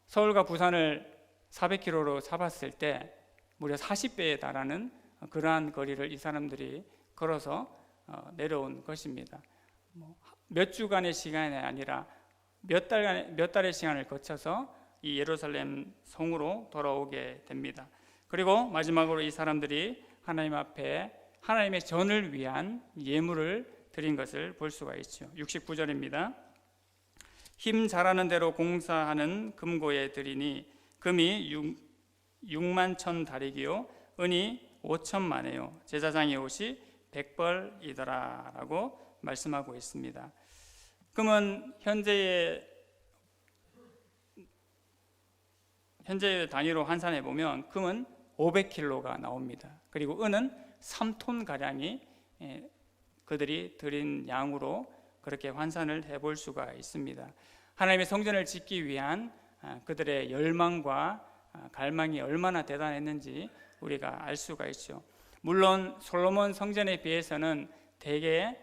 서울과 부산을 400km로 잡았을 때 무려 40배에 달하는 그러한 거리를 이 사람들이 걸어서 내려온 것입니다. 몇 주간의 시간이 아니라 몇 달의 시간을 거쳐서 이 예루살렘 성으로 돌아오게 됩니다. 그리고 마지막으로 이 사람들이 하나님 앞에 하나님의 전을 위한 예물을 드린 것을 볼 수가 있죠. 69절입니다. 힘 잘하는 대로 공사하는 금고에 드리니 금이 6만 천 다리기요 은이 5천만에요 제사장의 옷이 100벌이더라 라고 말씀하고 있습니다. 금은 현재의 단위로 환산해 보면 금은 500kg가 나옵니다. 그리고 은은 3톤 가량이 그들이 드린 양으로 그렇게 환산을 해볼 수가 있습니다. 하나님의 성전을 짓기 위한 그들의 열망과 갈망이 얼마나 대단했는지 우리가 알 수가 있죠. 물론 솔로몬 성전에 비해서는 되게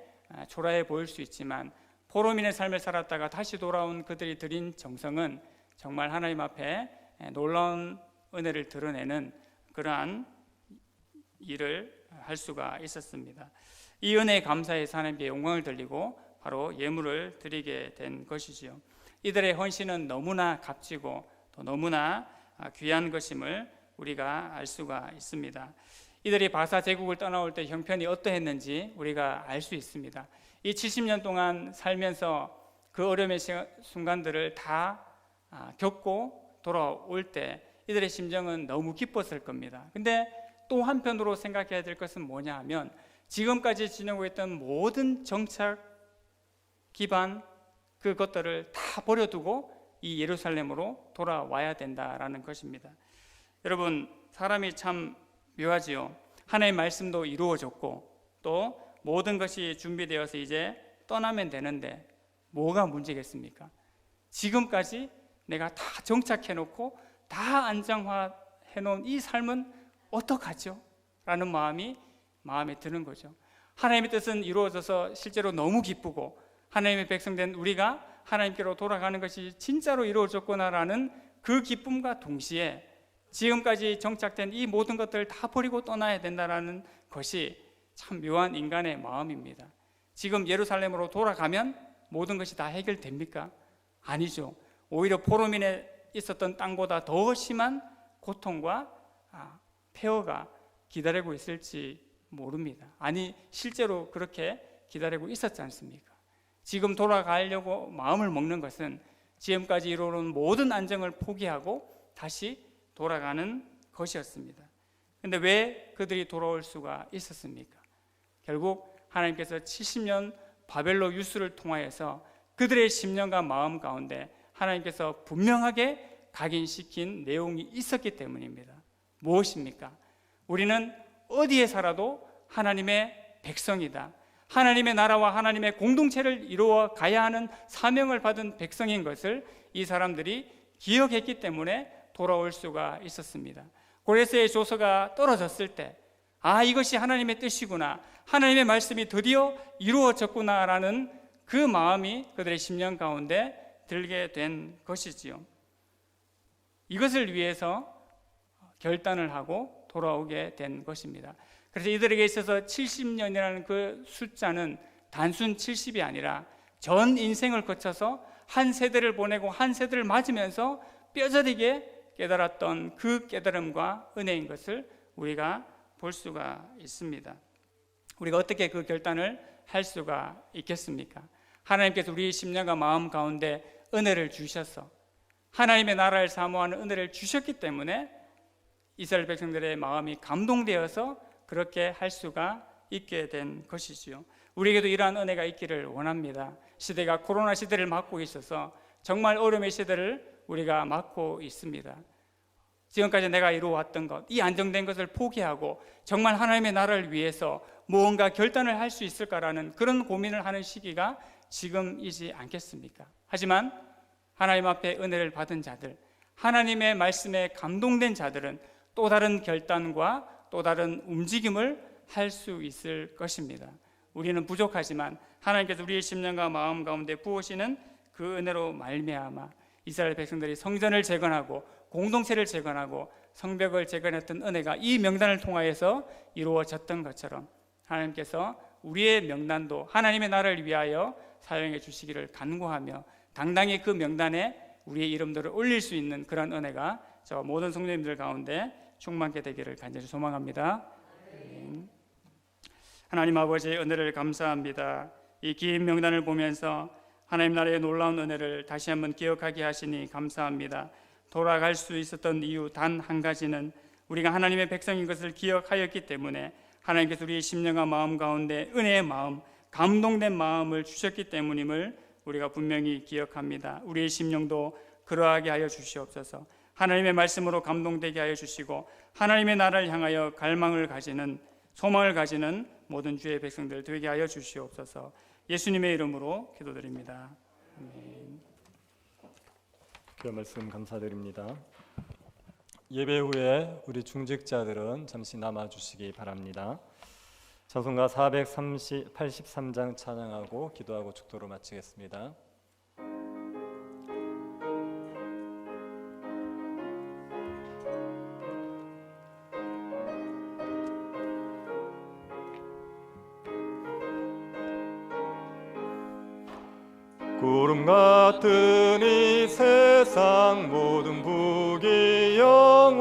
초라해 보일 수 있지만 포로민의 삶을 살았다가 다시 돌아온 그들이 드린 정성은 정말 하나님 앞에 놀라운 은혜를 드러내는 그러한 일을 할 수가 있었습니다. 이 은혜에 감사해서 하나님께 영광을 돌리고 바로 예물을 드리게 된 것이지요. 이들의 헌신은 너무나 값지고 또 너무나 귀한 것임을 우리가 알 수가 있습니다. 이들이 바사 제국을 떠나올 때 형편이 어떠했는지 우리가 알 수 있습니다. 이 70년 동안 살면서 그 어려움의 순간들을 다 겪고 돌아올 때 이들의 심정은 너무 기뻤을 겁니다. 근데 또 한편으로 생각해야 될 것은 뭐냐 하면 지금까지 지내고 있던 모든 정착 기반 그것들을 다 버려두고 이 예루살렘으로 돌아와야 된다라는 것입니다. 여러분, 사람이 참 묘하지요. 하나님의 말씀도 이루어졌고 또 모든 것이 준비되어서 이제 떠나면 되는데 뭐가 문제겠습니까? 지금까지 내가 다 정착해놓고 다 안정화해놓은 이 삶은 어떡하죠? 라는 마음에 드는 거죠. 하나님의 뜻은 이루어져서 실제로 너무 기쁘고 하나님의 백성된 우리가 하나님께로 돌아가는 것이 진짜로 이루어졌구나라는 그 기쁨과 동시에 지금까지 정착된 이 모든 것들을 다 버리고 떠나야 된다는 것이 참 묘한 인간의 마음입니다. 지금 예루살렘으로 돌아가면 모든 것이 다 해결됩니까? 아니죠. 오히려 포로민에 있었던 땅보다 더 심한 고통과 폐허가 기다리고 있을지 모릅니다. 아니, 실제로 그렇게 기다리고 있었지 않습니까? 지금 돌아가려고 마음을 먹는 것은 지금까지 이루어온 모든 안정을 포기하고 다시 돌아가는 것이었습니다. 그런데 왜 그들이 돌아올 수가 있었습니까? 결국 하나님께서 70년 바벨로 유수를 통하여서 그들의 심령과 마음 가운데 하나님께서 분명하게 각인시킨 내용이 있었기 때문입니다. 무엇입니까? 우리는 어디에 살아도 하나님의 백성이다. 하나님의 나라와 하나님의 공동체를 이루어 가야 하는 사명을 받은 백성인 것을 이 사람들이 기억했기 때문에 돌아올 수가 있었습니다. 고레스의 조서가 떨어졌을 때 이것이 하나님의 뜻이구나, 하나님의 말씀이 드디어 이루어졌구나라는 그 마음이 그들의 심령 가운데 들게 된 것이지요. 이것을 위해서 결단을 하고 돌아오게 된 것입니다. 그래서 이들에게 있어서 70년이라는 그 숫자는 단순 70이 아니라 전 인생을 거쳐서 한 세대를 보내고 한 세대를 맞으면서 뼈저리게 깨달았던 그 깨달음과 은혜인 것을 우리가 볼 수가 있습니다. 우리가 어떻게 그 결단을 할 수가 있겠습니까? 하나님께서 우리 심령과 마음 가운데 은혜를 주셔서 하나님의 나라를 사모하는 은혜를 주셨기 때문에 이스라엘 백성들의 마음이 감동되어서 그렇게 할 수가 있게 된 것이지요. 우리에게도 이러한 은혜가 있기를 원합니다. 시대가 코로나 시대를 맞고 있어서 정말 어려움의 시대를 우리가 맞고 있습니다. 지금까지 내가 이루어왔던 것, 이 안정된 것을 포기하고 정말 하나님의 나라를 위해서 무언가 결단을 할 수 있을까라는 그런 고민을 하는 시기가 지금이지 않겠습니까? 하지만 하나님 앞에 은혜를 받은 자들, 하나님의 말씀에 감동된 자들은 또 다른 결단과 또 다른 움직임을 할 수 있을 것입니다. 우리는 부족하지만 하나님께서 우리의 심령과 마음 가운데 부으시는 그 은혜로 말미암아 이스라엘 백성들이 성전을 재건하고 공동체를 재건하고 성벽을 재건했던 은혜가 이 명단을 통하여서 이루어졌던 것처럼 하나님께서 우리의 명단도 하나님의 나라를 위하여 사용해 주시기를 간구하며 당당히 그 명단에 우리의 이름들을 올릴 수 있는 그런 은혜가 저 모든 성도님들 가운데 충만케 되기를 간절히 소망합니다. 하나님 아버지의 은혜를 감사합니다. 이 긴 명단을 보면서 하나님 나라의 놀라운 은혜를 다시 한번 기억하게 하시니 감사합니다. 돌아갈 수 있었던 이유 단 한 가지는 우리가 하나님의 백성인 것을 기억하였기 때문에 하나님께서 우리의 심령과 마음 가운데 은혜의 마음, 감동된 마음을 주셨기 때문임을 우리가 분명히 기억합니다. 우리의 심령도 그러하게 하여 주시옵소서. 하나님의 말씀으로 감동되게 하여 주시고 하나님의 나라를 향하여 갈망을 가지는, 소망을 가지는 모든 주의 백성들 되게 하여 주시옵소서. 예수님의 이름으로 기도드립니다. 아멘. 그 말씀 감사드립니다. 예배 후에 우리 중직자들은 잠시 남아주시기 바랍니다. 찬송가 483장 찬양하고 기도하고 축도로 마치겠습니다. 구름 같은 이 세상 모든 부귀영화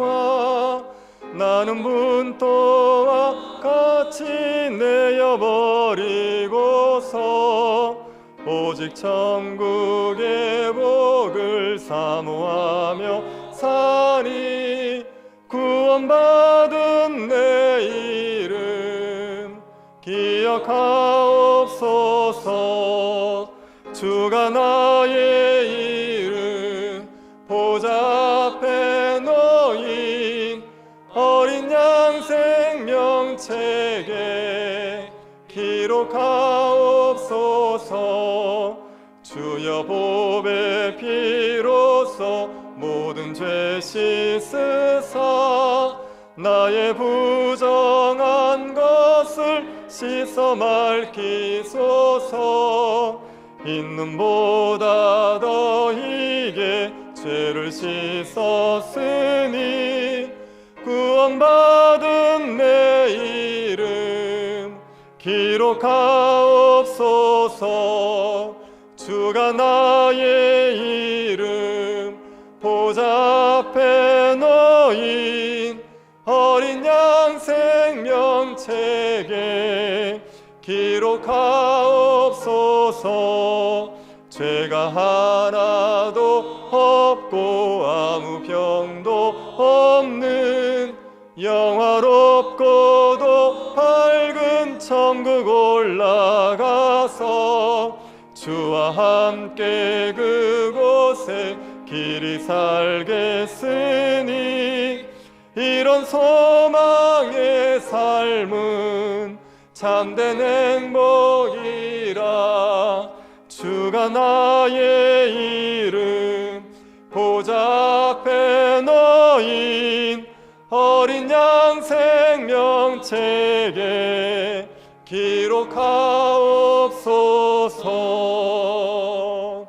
나는 분토와 같이 내어버리고서 오직 천국의 복을 사모하며 사니 구원받은 내 이름 기억하옵소서. 주가 나의 이름 보좌 앞에 놓인 어린 양 생명책에 기록하옵소서. 주여 보배 피로써 모든 죄 씻으사 나의 부정한 것을 씻어 맑히소서. 있는보다 더이게 죄를 씻었으니 구원받은 내 이름 기록하옵소서. 주가 나의 이름 보좌 앞에 놓인 어린 양 생명책에 기록하옵소서. 죄가 하나도 없고 아무 병도 없는 영화롭고도 밝은 천국 올라가서 주와 함께 그곳에 길이 살겠으니 이런 소망의 삶은 참된 행복이라. 주가 나의 이름 보좌 앞에 놓인 어린 양 생명책에 기록하옵소서.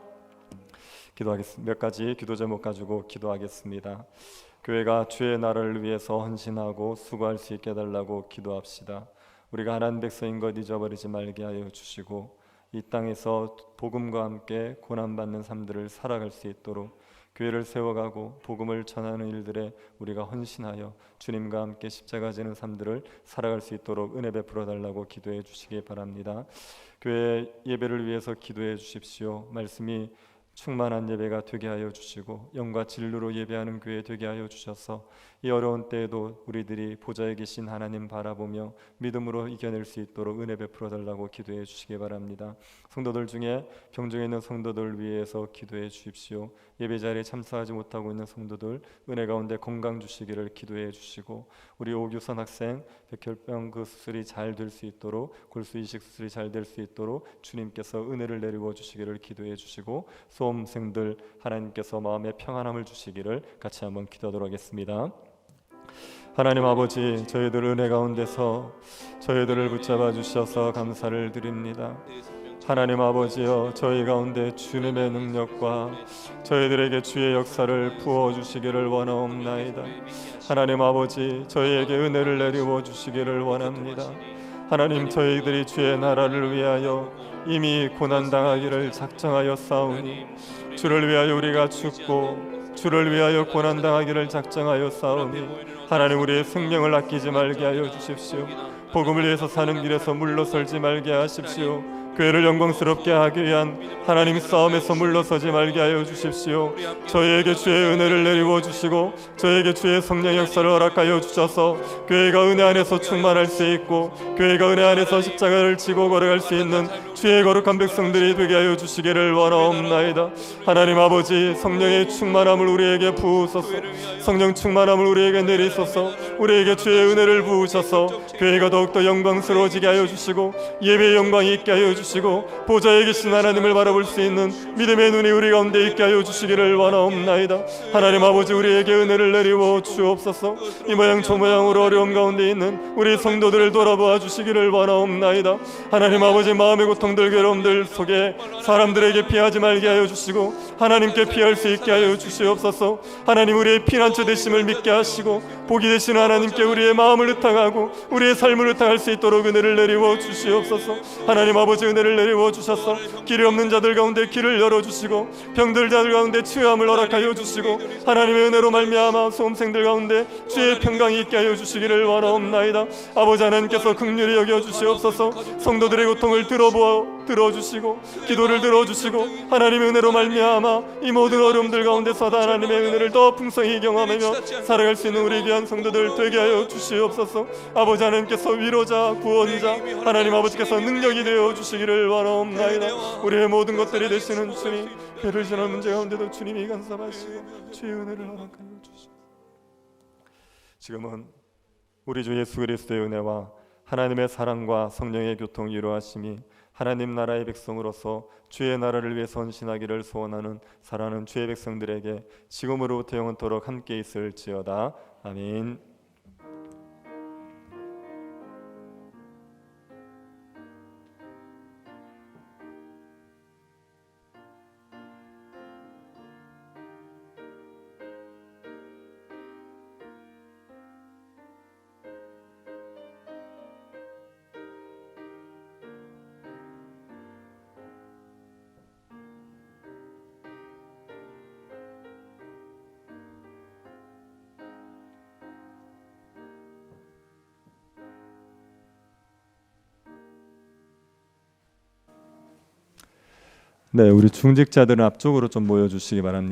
기도하겠습니다. 몇 가지 기도 제목 가지고 기도하겠습니다. 교회가 주의 나라를 위해서 헌신하고 수고할 수 있게 해달라고 기도합시다. 우리가 하나님 백성인 것 잊어버리지 말게 하여 주시고 이 땅에서 복음과 함께 고난받는 삶들을 살아갈 수 있도록 교회를 세워가고 복음을 전하는 일들에 우리가 헌신하여 주님과 함께 십자가 지는 삶들을 살아갈 수 있도록 은혜 베풀어 달라고 기도해 주시기 바랍니다. 교회 예배를 위해서 기도해 주십시오. 말씀이 충만한 예배가 되게 하여 주시고 영과 진리로 예배하는 교회 되게 하여 주셔서 이 어려운 때에도 우리들이 보좌에 계신 하나님 바라보며 믿음으로 이겨낼 수 있도록 은혜 베풀어 달라고 기도해 주시기 바랍니다. 성도들 중에 병중에 있는 성도들 위해서 기도해 주십시오. 예배 자리에 참석하지 못하고 있는 성도들 은혜 가운데 건강 주시기를 기도해 주시고 우리 오규선 학생 백혈병 그 수술이 잘 될 수 있도록 골수 이식 수술이 잘 될 수 있도록 주님께서 은혜를 내리고 주시기를 기도해 주시고 수험생들 하나님께서 마음의 평안함을 주시기를 같이 한번 기도하도록 하겠습니다. 하나님 아버지, 저희들 은혜 가운데서 저희들을 붙잡아 주셔서 감사를 드립니다. 하나님 아버지여, 저희 가운데 주님의 능력과 저희들에게 주의 역사를 부어주시기를 원하옵나이다. 하나님 아버지, 저희에게 은혜를 내리워 주시기를 원합니다. 하나님 저희들이 주의 나라를 위하여 이미 고난당하기를 작정하여 싸우니 주를 위하여 우리가 죽고 주를 위하여 고난당하기를 작정하여 싸우니 하나님 우리의 생명을 아끼지 말게 하여 주십시오. 복음을 위해서 사는 길에서 물러설지 말게 하십시오. 교회를 영광스럽게 하기 위한 하나님 싸움에서 물러서지 말게 하여 주십시오. 저희에게 주의 은혜를 내리워 주시고 저희에게 주의 성령 역사를 허락하여 주셔서 교회가 은혜 안에서 충만할 수 있고 교회가 은혜 안에서 십자가를 지고 걸어갈 수 있는 주의 거룩한 백성들이 되게 하여 주시기를 원하옵나이다. 하나님 아버지, 성령의 충만함을 우리에게 부으소서. 성령 충만함을 우리에게 내리소서. 우리에게 주의 은혜를 부으셔서 교회가 더욱더 영광스러워지게 하여 주시고 예배의 영광이 있게 하여 주시고 보좌에 계신 하나님을 바라볼 수 있는 믿음의 눈이 우리 가운데 있게 하여 주시기를 원하옵나이다. 하나님 아버지, 우리에게 은혜를 내리워 주옵소서. 이 모양 저 모양으로 어려움 가운데 있는 우리 성도들을 돌아보아 주시기를 원하옵나이다. 하나님 아버지, 마음의 고통들 괴로움들 속에 사람들에게 피하지 말게 하여 주시고 하나님께 피할 수 있게 하여 주시옵소서. 하나님, 우리의 피난처 되심을 믿게 하시고 복이 되신 하나님께 우리의 마음을 의탁하고 우리의 삶을 의탁할 수 있도록 은혜를 내리워 주시옵소서. 하나님 아버지, 은혜를 내리워 주셔서 길이 없는 자들 가운데 길을 열어주시고 병들 자들 가운데 치유함을 허락하여 주시고 하나님의 은혜로 말미암아 수험생들 가운데 주의 평강이 있게 하여 주시기를 원하옵나이다. 아버지 하나님께서 긍휼히 여겨 주시옵소서. 성도들의 고통을 들어주시고 기도를 들어주시고 하나님의 은혜로 말미암아 이 모든 어려움들 가운데서 하나님의 은혜를 더 풍성히 경험하며 살아갈 수 있는 우리 귀한 성도들 되게 하여 주시옵소서. 아버지 하나님께서 위로자, 구원자, 하나님 아버지께서 능력이 되어 주시기를 원하옵나이다. 우리의 모든 것들이 되시는 주님, 배를 지는 문제 가운데도 주님이 간섭하시고 주의 은혜를 허락하여 주시옵소서. 지금은 우리 주 예수 그리스도의 은혜와 하나님의 사랑과 성령의 교통 이루하심이 하나님 나라의 백성으로서 주의 나라를 위해 헌신하기를 소원하는 사랑하는 주의 백성들에게 지금으로부터 영원토록 함께 있을지어다. 아멘. 네, 우리 중직자들은 앞쪽으로 좀 모여주시기 바랍니다.